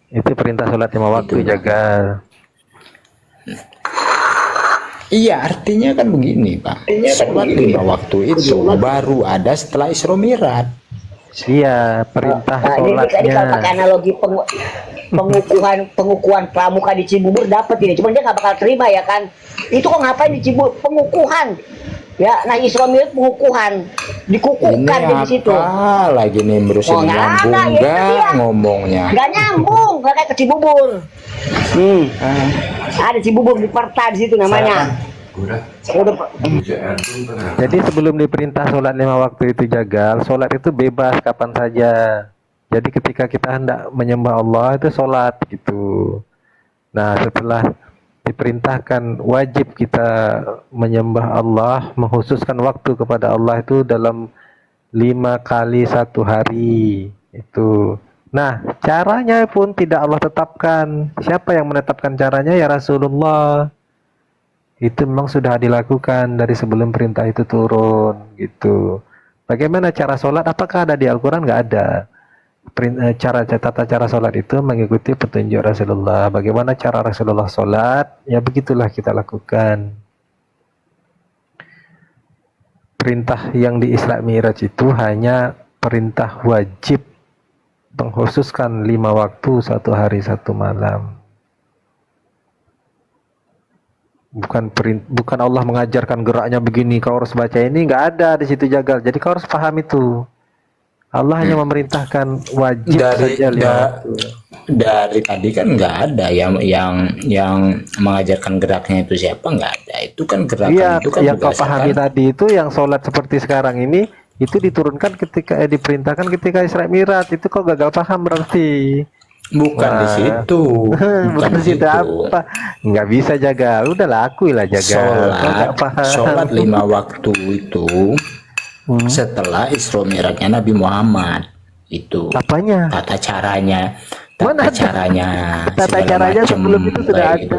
Itu perintah sholat 5 waktu Jagal. Iya, artinya kan begini, Pak. Sholat 5 waktu itu baru ada setelah Isra Mi'raj. Iya, perintah Nah, ini tadi kalau pakai sholatnya. analogi pengukuhan pramuka di Cibubur dapat ini, cuman dia nggak bakal terima ya kan? Itu kok ngapain di Cibubur pengukuhan? Ya, nah Isra Mi'raj pengukuhan, dikukuhkan Ini di situ. apa lagi nih berusaha Oh, nggak nyambung ada, ya itu nggak dia. ngomongnya? Nggak nyambung, nggak kayak ke Cibubur. Ada Cibubur di Perta di situ namanya. Udah. Jadi sebelum diperintah sholat 5 waktu itu Jagal, sholat itu bebas kapan saja. Jadi ketika kita hendak menyembah Allah itu sholat gitu. Nah setelah diperintahkan wajib kita menyembah Allah, mengkhususkan waktu kepada Allah itu dalam 5 kali 1 hari itu. Nah caranya pun tidak Allah tetapkan. Siapa yang menetapkan caranya? Ya Rasulullah. Itu memang sudah dilakukan dari sebelum perintah itu turun gitu. Bagaimana cara sholat? Apakah ada di Al-Quran? Nggak ada. Tata cara sholat itu mengikuti petunjuk Rasulullah. Bagaimana cara Rasulullah sholat? Ya begitulah kita lakukan. Perintah yang di Isra Mi'raj itu hanya perintah wajib mengkhususkan 5 waktu 1 hari 1 malam. Bukan Allah mengajarkan geraknya begini, kau harus baca ini, nggak ada di situ Jagal. Jadi kau harus paham itu. Allah hanya memerintahkan wajib saja 5 waktu. Dari tadi kan nggak ada yang mengajarkan geraknya itu siapa, nggak ada. Itu kan gerakan Iya, itu kan yang kau pahami berdasarkan tadi itu yang sholat seperti sekarang ini itu diturunkan ketika diperintahkan ketika Isra Mi'raj. Itu kau gagal paham berarti. bukan di Wah. situ, Bukan di situ apa? Nggak bisa Jagal. Udahlah akuilah Jagal. Kau nggak paham. Sholat 5 waktu itu setelah Isra Mi'rajnya Nabi Muhammad itu. Apanya? Tata caranya, Mana tata ada? caranya, Tata segala caranya macem, sebelum itu sudah kayak ada. gitu.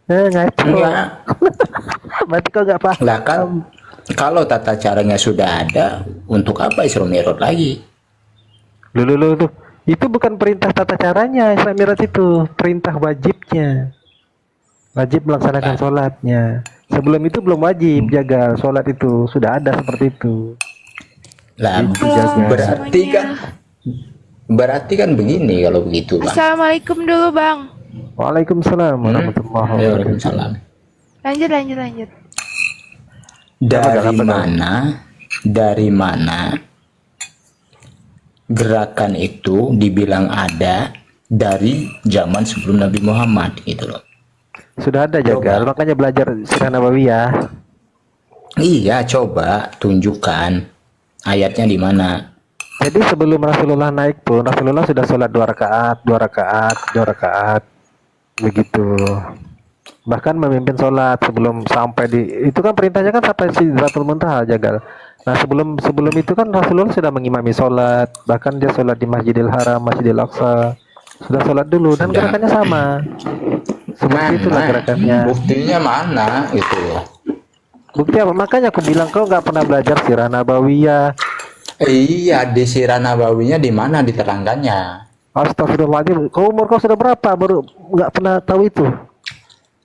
Ngaco. Enggak. Berarti kau nggak paham. Lah kan kalau tata caranya sudah ada, untuk apa Isra Mi'raj lagi? Loh, tuh. Itu bukan perintah tata caranya Isra Mi'raj itu, perintah wajibnya. Wajib melaksanakan sholatnya. Sebelum itu belum wajib jaga sholat itu, sudah ada seperti itu. Lah Itu jaga. berarti kan begini kalau begitu, Bang. Assalamualaikum dulu bang. Waalaikumsalam warahmatullahi wabarakatuh. Waalaikumsalam. Lanjut. Dari mana gerakan itu dibilang ada dari zaman sebelum Nabi Muhammad gitu loh. Sudah ada Jagal, makanya belajar Sirah Nabawiyah. Iya, coba tunjukkan ayatnya di mana. Jadi sebelum Rasulullah naik pun Rasulullah sudah sholat 2 rakaat begitu. Bahkan memimpin sholat sebelum sampai itu kan perintahnya kan sampai Sidratul Muntaha Jagal. Nah sebelum itu kan Rasulullah sudah mengimami sholat, bahkan dia sholat di Masjidil Haram, Masjidil Aqsa, sudah sholat dulu dan gerakannya sama. Seperti itulah gerakannya. Buktinya mana itu ya? Bukti apa? Makanya aku bilang kau nggak pernah belajar Sirah Nabawiyah. Iya, di Sirah Nabawinya di mana diterangkannya? Astagfirullahaladzim, kau umur kau sudah berapa baru nggak pernah tahu itu?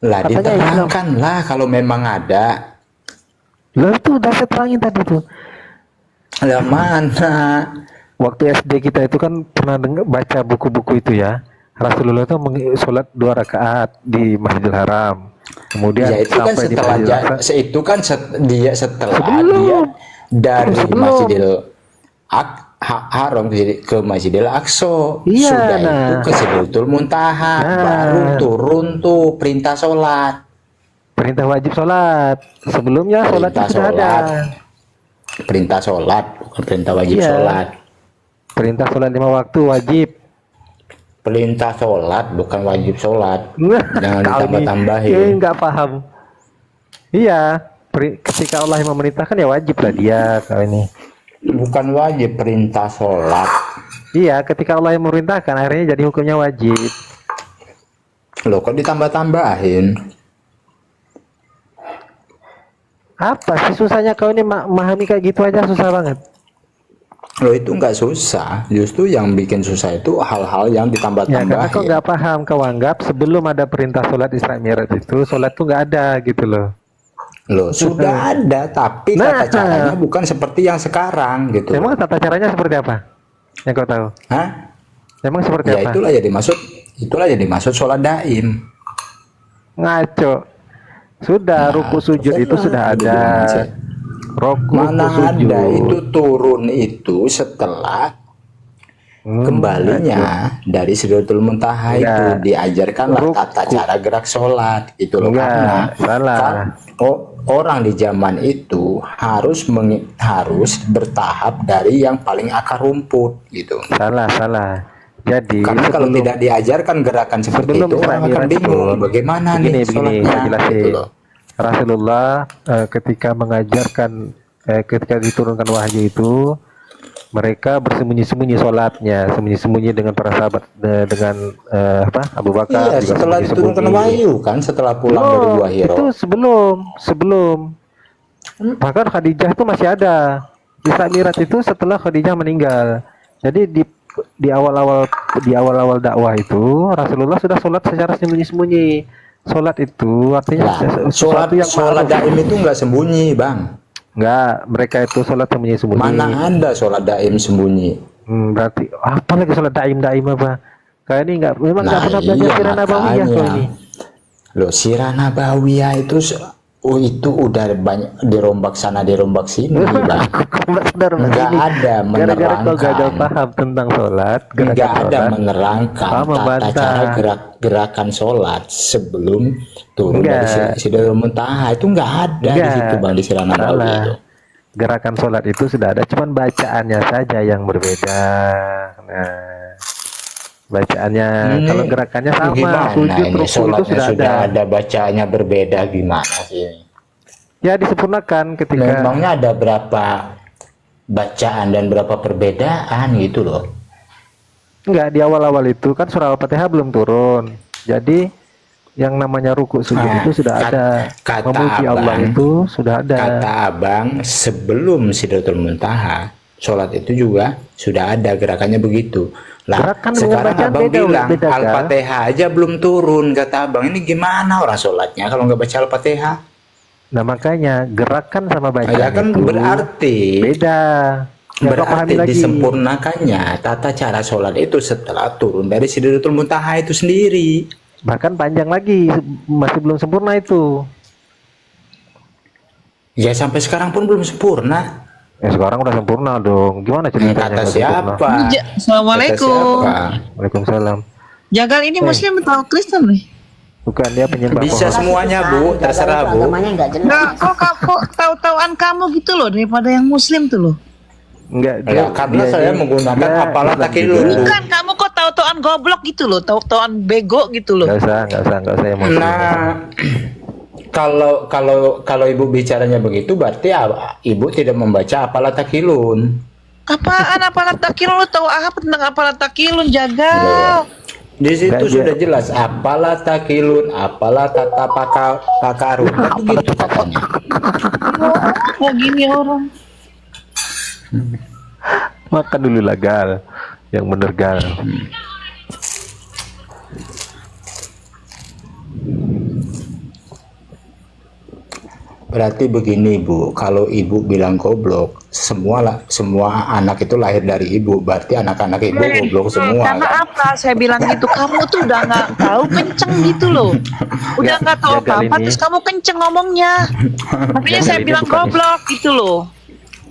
Lah Katanya diterangkan lah kalau memang ada. Lah itu udah saya terangin tadi tuh. Lah mana? Waktu SD kita itu kan pernah baca buku-buku itu ya. Rasulullah itu sholat 2 rakaat di Masjidil Haram. Kemudian Ya itu kan sampai di setelah Masjidil Aqsa. itu kan setelah Sebelum. dia dari Sebelum. Masjidil haram ke Masjidil Aqsa. Iya, Sudah nah. itu ke Sidratul Muntaha, baru turun tuh perintah sholat. Perintah wajib sholat. Sebelumnya sholat Perintah itu sudah ada. sholat. Perintah sholat, bukan perintah wajib Iya. sholat. Perintah sholat 5 waktu wajib. Perintah sholat bukan wajib sholat. Jangan Kau ini ditambah-tambahin. nggak paham. Iya, ketika Allah yang memerintahkan ya wajib lah dia kau ini. Bukan wajib perintah sholat. Iya, ketika Allah yang memerintahkan akhirnya jadi hukumnya wajib. Loh, kok ditambah-tambahin? Apa sih susahnya kau ini memahami kayak gitu aja susah banget. Loh, itu nggak susah. Justru yang bikin susah itu hal-hal yang Ya karena kau ditambah-tambahin. nggak paham, kau anggap sebelum ada perintah sholat Isra Mi'raj itu sholat tuh nggak ada gitu loh. Loh, sudah ada, tapi Nah. tata caranya bukan seperti yang sekarang gitu. Emang tata caranya seperti apa? Yang kau tahu? Hah? Emang seperti Ya apa? itulah jadi maksud sholat daim. Ngaco. Sudah ruku sujud itu sudah ada. Ruku Mana sujud. ada itu turun itu setelah kembalinya dari Sidratul Muntaha itu Enggak. diajarkanlah tata cara gerak sholat itu loh. Enggak, Karena salah. kan orang di zaman itu harus bertahap dari yang paling akar rumput gitu. Salah. Jadi Karena kalau tidak diajarkan gerakan seperti sebelum itu Isra orang akan Mi'raj bingung itu, bagaimana nih begini sholatnya saya jelasin. gitu loh. Rasulullah ketika mengajarkan ketika diturunkan wahyu itu mereka bersembunyi-sembunyi sholatnya, sembunyi-sembunyi dengan para sahabat dengan Abu Bakar. Iya, juga setelah diturunkan sembunyi-sembunyi. wahyu kan, setelah pulang dari Gua Hiro. Itu sebelum. Bahkan Khadijah itu masih ada. Isra Mi'raj itu setelah Khadijah meninggal. Jadi di awal-awal dakwah itu Rasulullah sudah sholat secara sembunyi-sembunyi. Sholat itu artinya Sholat daim itu nggak sembunyi, Bang. Enggak, mereka itu sholat sembunyi-sembunyi. Mana ada sholat daim sembunyi? Berarti apa lagi sholat daim apa? Kayak ini memang nggak pernah belajar iya, sirah nabawiyah kau ini. Loh, sirah nabawiyah itu udah banyak dirombak sana dirombak sini, Bang. Nggak ada Gara-gara kau gagal menerangkan. paham tentang sholat, Nggak gerakan ada sholat. menerangkan Kamu tata membantah. cara gerakan sholat sebelum turun Enggak. dari Sidratul Muntaha itu nggak ada di Enggak. situ, Bang, di sirah nabawiyah Salah. itu. Gerakan sholat itu sudah ada, cuman bacaannya saja yang berbeda. Nah, bacaannya, kalau gerakannya sama, Gimana sujud, ini ruku itu sholatnya sudah ada. bacaannya berbeda gimana sih? Ya disempurnakan ketika. Memangnya ada berapa bacaan dan berapa perbedaan gitu loh? Enggak, di awal-awal itu kan surah Al-Fatihah belum turun. Jadi yang namanya ruku sujud itu sudah ada. kata Memuji Allah abang, itu sudah ada. Kata abang, sebelum Sidratul Muntaha, sholat itu juga sudah ada gerakannya begitu. Lah, Gerakan dengan sekarang bacaan abang beda, bilang beda, kan? Al-Fatihah aja belum turun, kata abang. Ini gimana orang sholatnya kalau nggak baca Al-Fatihah? Nah makanya gerakan sama bacaan Ya kan itu berarti beda. Ya, kau pahami berarti lagi. disempurnakannya tata cara sholat itu setelah turun dari Sidratul Muntaha itu sendiri. Bahkan panjang lagi, masih belum sempurna itu. Ya sampai sekarang pun belum sempurna. Ya sekarang udah sempurna dong. Gimana ceritanya? Kata kalau siapa? sempurna? Assalamualaikum. Kata siapa? Waalaikumsalam. Jagal ini Muslim atau Kristen nih? Bukan, dia penyembah Bisa pohon. semuanya, Bu, terserah, Bu. Agamanya nggak jelas. Nggak, kok tahu-tahuan kamu gitu loh daripada yang Muslim tuh loh. Enggak, Ya, karena saya menggunakan apalah takilun. Bukan, kamu kok tahu-tahuan goblok gitu loh, tahu-tahuan bego gitu loh. Enggak usah emosi. Nah, kalau ibu bicaranya begitu berarti ibu tidak membaca apalah takilun. Apaan apalah takilun? Lu tahu apa tentang apalah takilun, Jagal? Di situ Nggak, sudah jelas apalah takilun, apalah tata pakarun. Kan begitu katanya. Kok gini orang? Makan dulu lah Gal. Yang bener Gal. Berarti begini, Bu, kalau ibu bilang goblok, semua anak itu lahir dari ibu, berarti anak-anak ibu goblok semua. Karena Kan? apa? Saya bilang gitu, kamu tuh udah nggak tahu kenceng gitu loh. Udah nggak tahu Jagal apa-apa, ini. terus kamu kenceng ngomongnya. Makanya saya Jagal ini bilang bukan goblok gitu loh.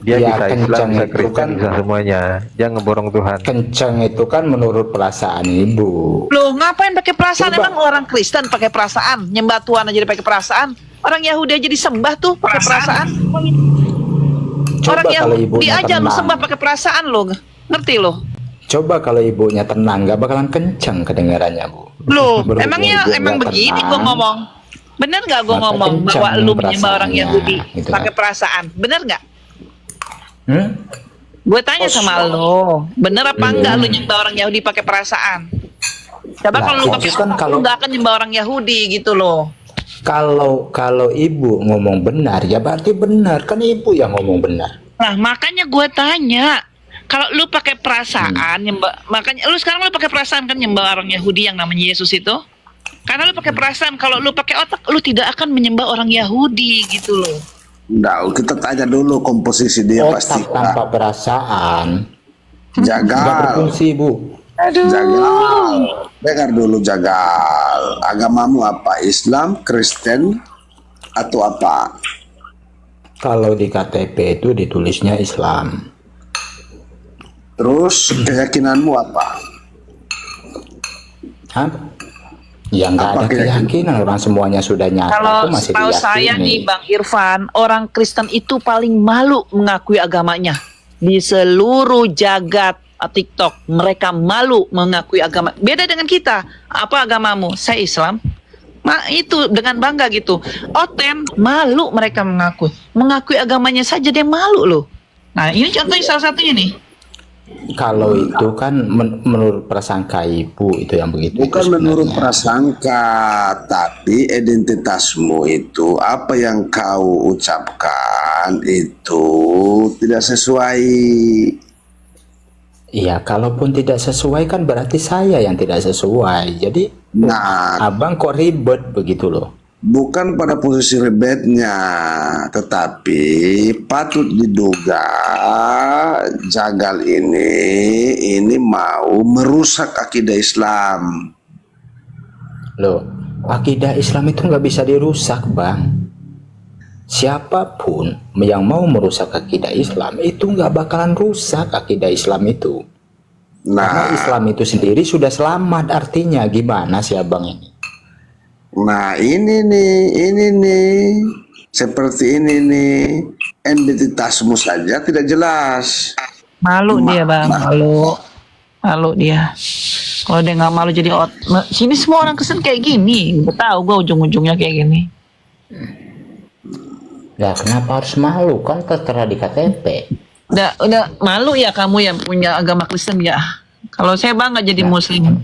Dia Ya, bisa Islam, kencang bisa itu Kristen, kan- bisa semuanya. Dia ngeborong Tuhan. Kencang itu kan menurut perasaan ibu. Loh, ngapain pakai perasaan? Coba. Emang orang Kristen pakai perasaan? Nyembah Tuhan aja pakai perasaan. Orang Yahudi aja disembah tuh pakai perasaan. Coba Orang kalau Yahudi ibunya aja lu tenang. sembah pakai perasaan lo. Ngerti lo? Coba kalau ibunya tenang, gak bakalan kencang kedengarannya, Bu. Loh, Berhubung emangnya ibunya emang begini tenang, gua ngomong. Bener nggak gua maka ngomong kencang bahwa lu menyembah orang perasaannya, Yahudi gitu pakai kan. perasaan? Bener nggak? Hmm? Gue tanya sama lo, bener apa enggak lu nyembah orang Yahudi pakai perasaan? Coba Lah, kalau lu itu pakai kan perasaan, kalau- lu nggak akan nyembah orang Yahudi gitu loh. Kalau ibu ngomong benar, ya berarti benar. Kan ibu yang ngomong benar. Nah, makanya gue tanya, kalau lu pakai perasaan nyembah, makanya lu sekarang lu pakai perasaan kan nyembah orang Yahudi yang namanya Yesus itu? Karena lu pakai perasaan, kalau lu pakai otak, lu tidak akan menyembah orang Yahudi gitu loh. Enggak, kita tanya dulu komposisi dia pasti. Otak tanpa perasaan nggak Jagal. berfungsi, Bu. Jagal. Dengar dulu Jagal. Agamamu apa? Islam, Kristen, atau apa? Kalau di KTP itu ditulisnya Islam. Terus keyakinanmu apa? Hah? Ya nggak Apa ada keyakinan, orang semuanya sudah nyata. Kalau itu masih setahu saya diyakini. nih Bang Irfan, orang Kristen itu paling malu mengakui agamanya. Di seluruh jagat TikTok, mereka malu mengakui agama. Beda dengan kita. Apa agamamu? Saya Islam. Itu dengan bangga gitu. Oten, malu mereka mengakui agamanya saja dia malu loh. Nah, ini contohnya salah satunya nih. Kalau itu kan menurut prasangka ibu itu yang begitu. Bukan itu menurut sebenarnya. prasangka, tapi identitasmu itu apa yang kau ucapkan itu tidak sesuai. Iya, kalaupun tidak sesuai kan berarti saya yang tidak sesuai. Jadi, Nah, abang kok ribet begitu loh. bukan pada posisi ribetnya, tetapi patut diduga Jagal ini mau merusak akidah Islam. Loh, akidah Islam itu nggak bisa dirusak, Bang. Siapapun yang mau merusak akidah Islam itu nggak bakalan rusak akidah Islam itu. Karena Nah, Islam itu sendiri sudah selamat, artinya gimana sih abang ini? nah ini nih, seperti ini nih, identitasmu saja tidak jelas. Malu dia Bang, malu dia. Kalau dia nggak malu jadi sini semua orang Kristen kayak gini. Udah tahu gue ujung-ujungnya kayak gini. Ya kenapa harus malu, kan tertera di KTP. Udah malu ya kamu yang punya agama Kristen ya. Kalau saya bangga jadi Muslim.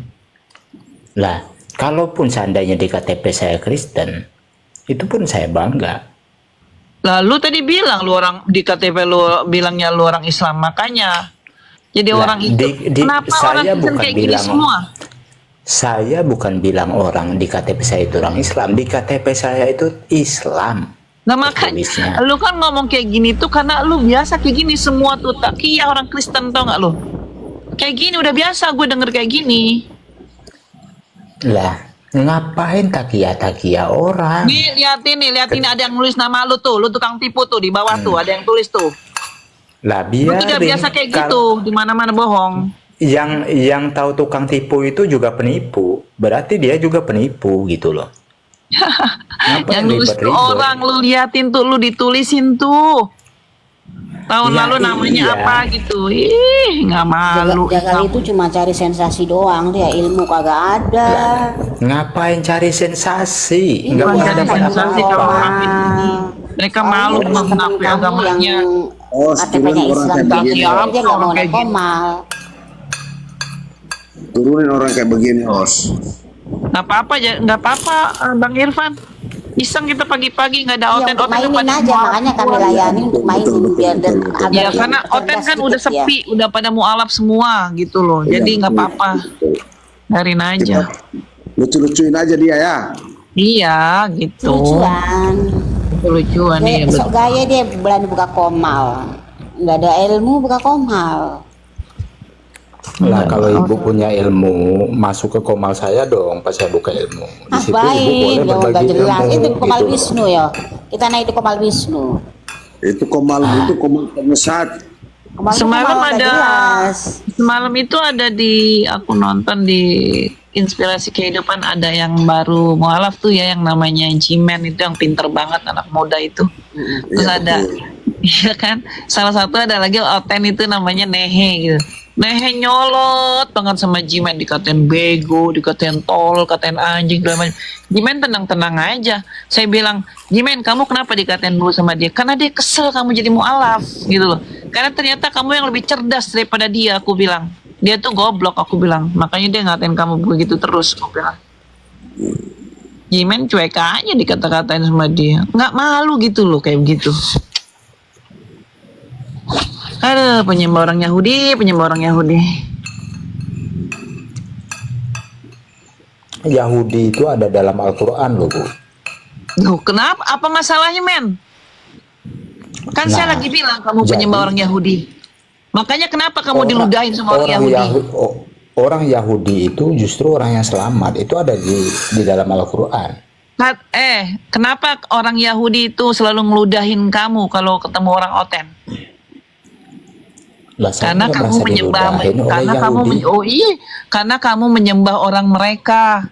Lah, kalaupun seandainya di KTP saya Kristen, itu pun saya bangga. Lalu tadi bilang lu orang di KTP lu bilangnya lu orang Islam, makanya jadi Lah, orang itu. Kenapa orang saya Kristen bukan kayak gini bilang semua? Saya bukan bilang orang di KTP saya itu orang Islam. Di KTP saya itu Islam. Nah makanya lu kan ngomong kayak gini tuh karena lu biasa kayak gini semua tuh takiyah orang Kristen, tau gak lu? Kayak gini udah biasa gue denger kayak gini. Lah, ngapain takia orang? Nih liatin ada yang nulis nama lu tuh, lu tukang tipu tuh di bawah tuh, ada yang tulis tuh. Lah Lu tuh udah biarin. biasa kayak gitu, di mana-mana bohong. Yang tahu tukang tipu itu juga penipu. Berarti dia juga penipu gitu loh. Yang nulis tuh orang lu liatin tuh, lu ditulisin tuh. Tahun Ya, lalu namanya iya. apa gitu. Ih, nggak malu. Jagal itu cuma cari sensasi doang, dia ilmu kagak ada. Ngapain cari sensasi? Iya, Nggak cari ada sensasi apa-apa. kalau Mereka malu mengakui agamanya. Oh, KTP-nya Islam begini. dia nggak mau naik komal. Turunin orang kayak begini, Os. Nggak apa-apa, Bang Irfan. Iseng kita pagi-pagi nggak ada Iya, oten untuk mainin aja, makanya kami layani untuk mainin biar dan agar Ya dia karena oten cerdas kan udah dikit ya. sepi, udah pada mualaf semua gitu loh. Jadi nggak apa-apa, biarin aja. Lucu-lucuin aja dia ya. Iya gitu. Lucuan. Lucuan Dia iya. sok gaya dia berani buka komal. Nggak ada ilmu buka komal. Lah kalau ibu punya ilmu, masuk ke komal saya dong pas saya buka ilmu. Di situ ibu boleh Baik, nggak berbagi jelas. ilmu. Itu di komal gitu loh. Wisnu ya. Kita naik di komal Wisnu. Itu komal penyesat. Semalam itu ada di aku nonton di Inspirasi Kehidupan, ada yang baru mualaf tuh ya, yang namanya Jimen itu, yang pinter banget, anak muda itu. Terus ada iya kan, salah satu ada lagi Oten itu namanya Nehe gitu. Nehe nyolot banget sama Jimen, dikatain bego, dikatain tol, katain anjing, segala macam. Jimen tenang-tenang aja. Saya bilang, Jimen, kamu kenapa dikatain dulu sama dia? Karena dia kesel kamu jadi mualaf gitu loh. Karena ternyata kamu yang lebih cerdas daripada dia, aku bilang. Dia tuh goblok, aku bilang. Makanya dia ngatain kamu begitu terus, aku bilang. Jimen cuek aja dikata-katain sama dia. Nggak malu gitu loh kayak begitu. Aduh, penyembah orang Yahudi. Yahudi itu ada dalam Al-Quran loh, Bu. Loh, kenapa? Apa masalahnya, men? Kan saya lagi bilang kamu penyembah orang Yahudi. Makanya kenapa kamu diludahin sama orang Yahudi? Orang Yahudi itu justru orang yang selamat. Itu ada di dalam Al-Quran. Kenapa orang Yahudi itu selalu ngeludahin kamu kalau ketemu orang Oten? Karena kamu menyembah, karena kamu menyembah orang mereka.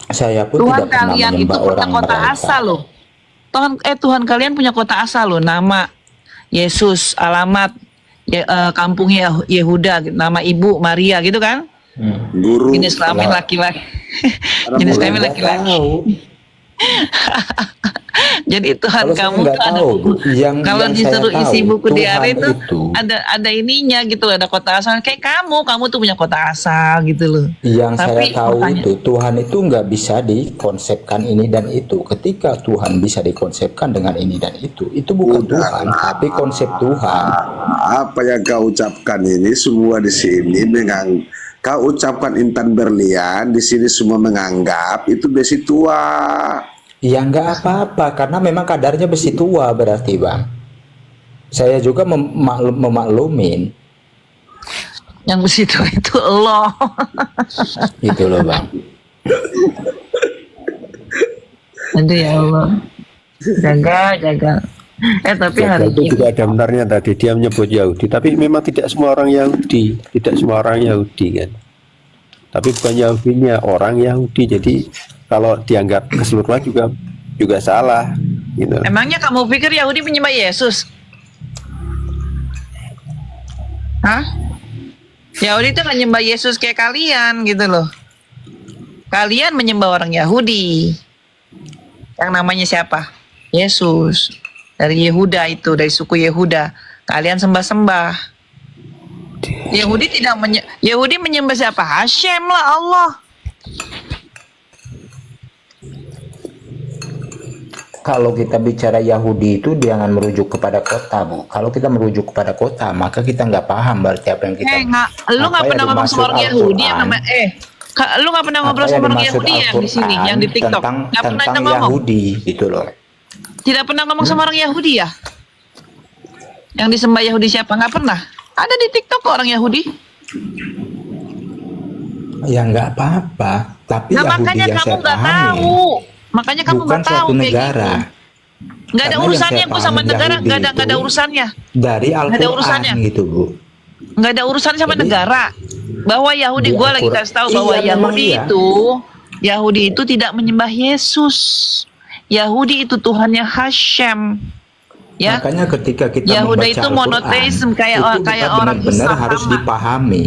Saya pun Tuhan tidak pernah kalian itu menyembah punya orang kota mereka. asal loh. Tuhan kalian punya kota asal loh, nama Yesus, alamat kampung Yehuda, nama ibu Maria gitu kan? Guru. Jenis kelamin laki-laki. Jenis kelamin laki-laki. Jadi Tuhan kamu tuh ada buku. Kalau disuruh isi buku diare itu ada ininya gitu loh, ada kota asal. Kayak kamu tuh punya kota asal gitu loh. Yang Tapi saya tahu makanya- itu Tuhan itu nggak bisa dikonsepkan ini dan itu. Ketika Tuhan bisa dikonsepkan dengan ini dan itu bukan Tuhan, tapi konsep Tuhan. Apa yang kau ucapkan ini semua di sini kau ucapkan Intan Berlian di sini semua menganggap itu besi tua. Ya nggak apa-apa, karena memang kadarnya besi tua berarti, Bang. Saya juga memaklumin. Yang besi tua itu Allah. Gitu loh, Bang. Aduh ya Allah. Jaga. Tapi hari itu ini juga ada benarnya tadi dia menyebut Yahudi, tapi memang tidak semua orang Yahudi, kan. Tapi bukan Yahudinya, orang Yahudi. Jadi kalau dianggap keseluruhan juga salah gitu. Emangnya kamu pikir Yahudi menyembah Yesus? Hah? Yahudi itu nggak nyembah Yesus kayak kalian gitu loh. Kalian menyembah orang Yahudi. Yang namanya siapa? Yesus. Dari Yehuda itu, dari suku Yehuda. Kalian sembah-sembah. Yahudi menyembah siapa? Hashem lah, Allah. Kalau kita bicara Yahudi itu jangan merujuk kepada kota, Bu. Kalau kita merujuk kepada kota, maka kita nggak paham berarti apa yang kita. Lu nggak pernah ngomong sama orang Yahudi yang namanya lu nggak pernah ngobrol sama orang Yahudi yang di sini, yang di TikTok. Nggak pernah ngomong. Yahudi gitu loh. Tidak pernah ngomong sama orang Yahudi ya? Yang disembah Yahudi siapa? Nggak pernah. Ada di TikTok kok orang Yahudi. Ya nggak apa-apa. Tapi Nah, Yahudi makanya yang kamu saya nggak pahami tahu. Makanya kamu bukan nggak tahu suatu kayak negara. gitu. Nggak ada Karena urusannya yang saya kok sama pahami negara. Yahudi Nggak ada itu urusannya. dari Nggak ada urusannya. Al-Quran gitu, Bu. Nggak ada urusan sama negara. Bahwa Yahudi, Di gue lagi Al-Quran. kasih tahu bahwa Iya, memang Yahudi itu tidak menyembah Yesus. Yahudi itu Tuhannya Hashem. Ya. Makanya ketika kita Yahuda membaca itu Al-Quran, monoteisme kayak itu orang kita Islam benar-benar harus sama. dipahami.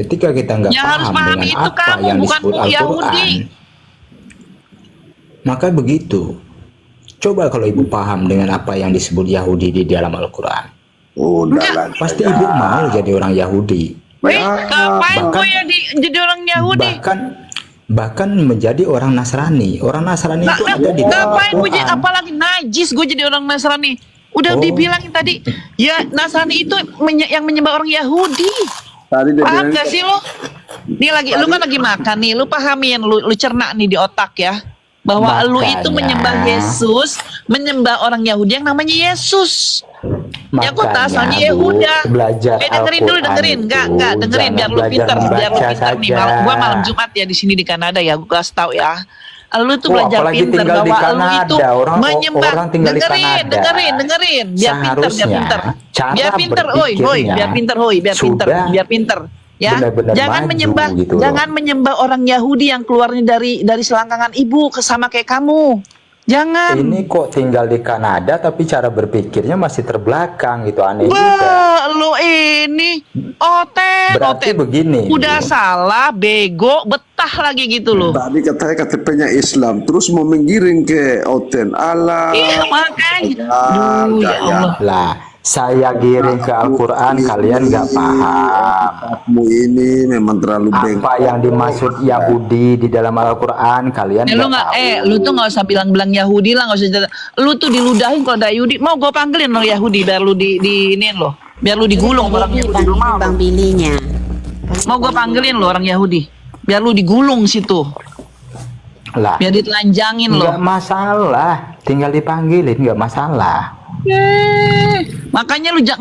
Ketika kita nggak Yang harus paham pahami dengan itu apa kamu, yang bukan disebut Al-Quran, Yahudi. maka begitu. Coba kalau ibu paham dengan apa yang disebut Yahudi di dalam Al-Quran, pasti ibu mau jadi orang Yahudi. Wih, ngapain gue ya jadi orang Yahudi? Bahkan menjadi orang Nasrani. Orang Nasrani itu ada di dalam Ngapain gue jadi, Al-Quran. apalagi najis gue jadi orang Nasrani. Udah dibilangin tadi, ya Nasrani itu yang menyembah orang Yahudi. Paham gak sih lo? Nih lu kan lagi makan nih, lu pahamin, lu cerna nih di otak ya. Bahwa lu itu menyembah Yesus, menyembah orang Yahudi yang namanya Yesus. Yang kota asalnya Yehuda. Belajar Dengerin dulu, dengerin. Enggak, dengerin biar lu pinter nih. Malam Jumat ya di sini di Kanada ya, gue kasih tau ya. Lu tuh Oh, belajar apalagi pinter tinggal di bahwa lu Kanada, itu orang menyembah. tinggal di dengerin, Kanada. dengerin. Biar Seharusnya pinter. cara Biar pinter, oi, berpikirnya biar pinter, oi, biar pinter. Ya, benar-benar jangan maju menyembah, gitu loh. jangan menyembah orang Yahudi yang keluarnya dari selangkangan ibu sama kayak kamu. Jangan. Ini kok tinggal di Kanada tapi cara berpikirnya masih terbelakang gitu, aneh juga. Wah, lu ini Berarti begini. udah salah, bego, betah lagi gitu loh. Tadi katanya KTP-nya Islam, terus mau menggiring ke Oten Allah. Iya makanya. Aduh, ya Allah. Lah, saya giring ke Al-Quran, kalian nggak paham. Kamu ini memang terlalu bengkok. Apa yang dimaksud Yahudi di dalam Al-Quran, kalian Lu nggak nggak, tahu. lu tuh nggak usah bilang-bilang Yahudi lah, nggak usah. Lu tuh diludahin kalau ada Yahudi. Mau gue panggilin lo Yahudi biar lu di iniin lo, biar lu digulung orang Yahudi. Bang Bilinya. Mau gue panggilin lo orang Yahudi, biar lu digulung situ, Lah, biar ditelanjangin lo. nggak masalah. Tinggal dipanggilin, nggak masalah. Makanya lu jangan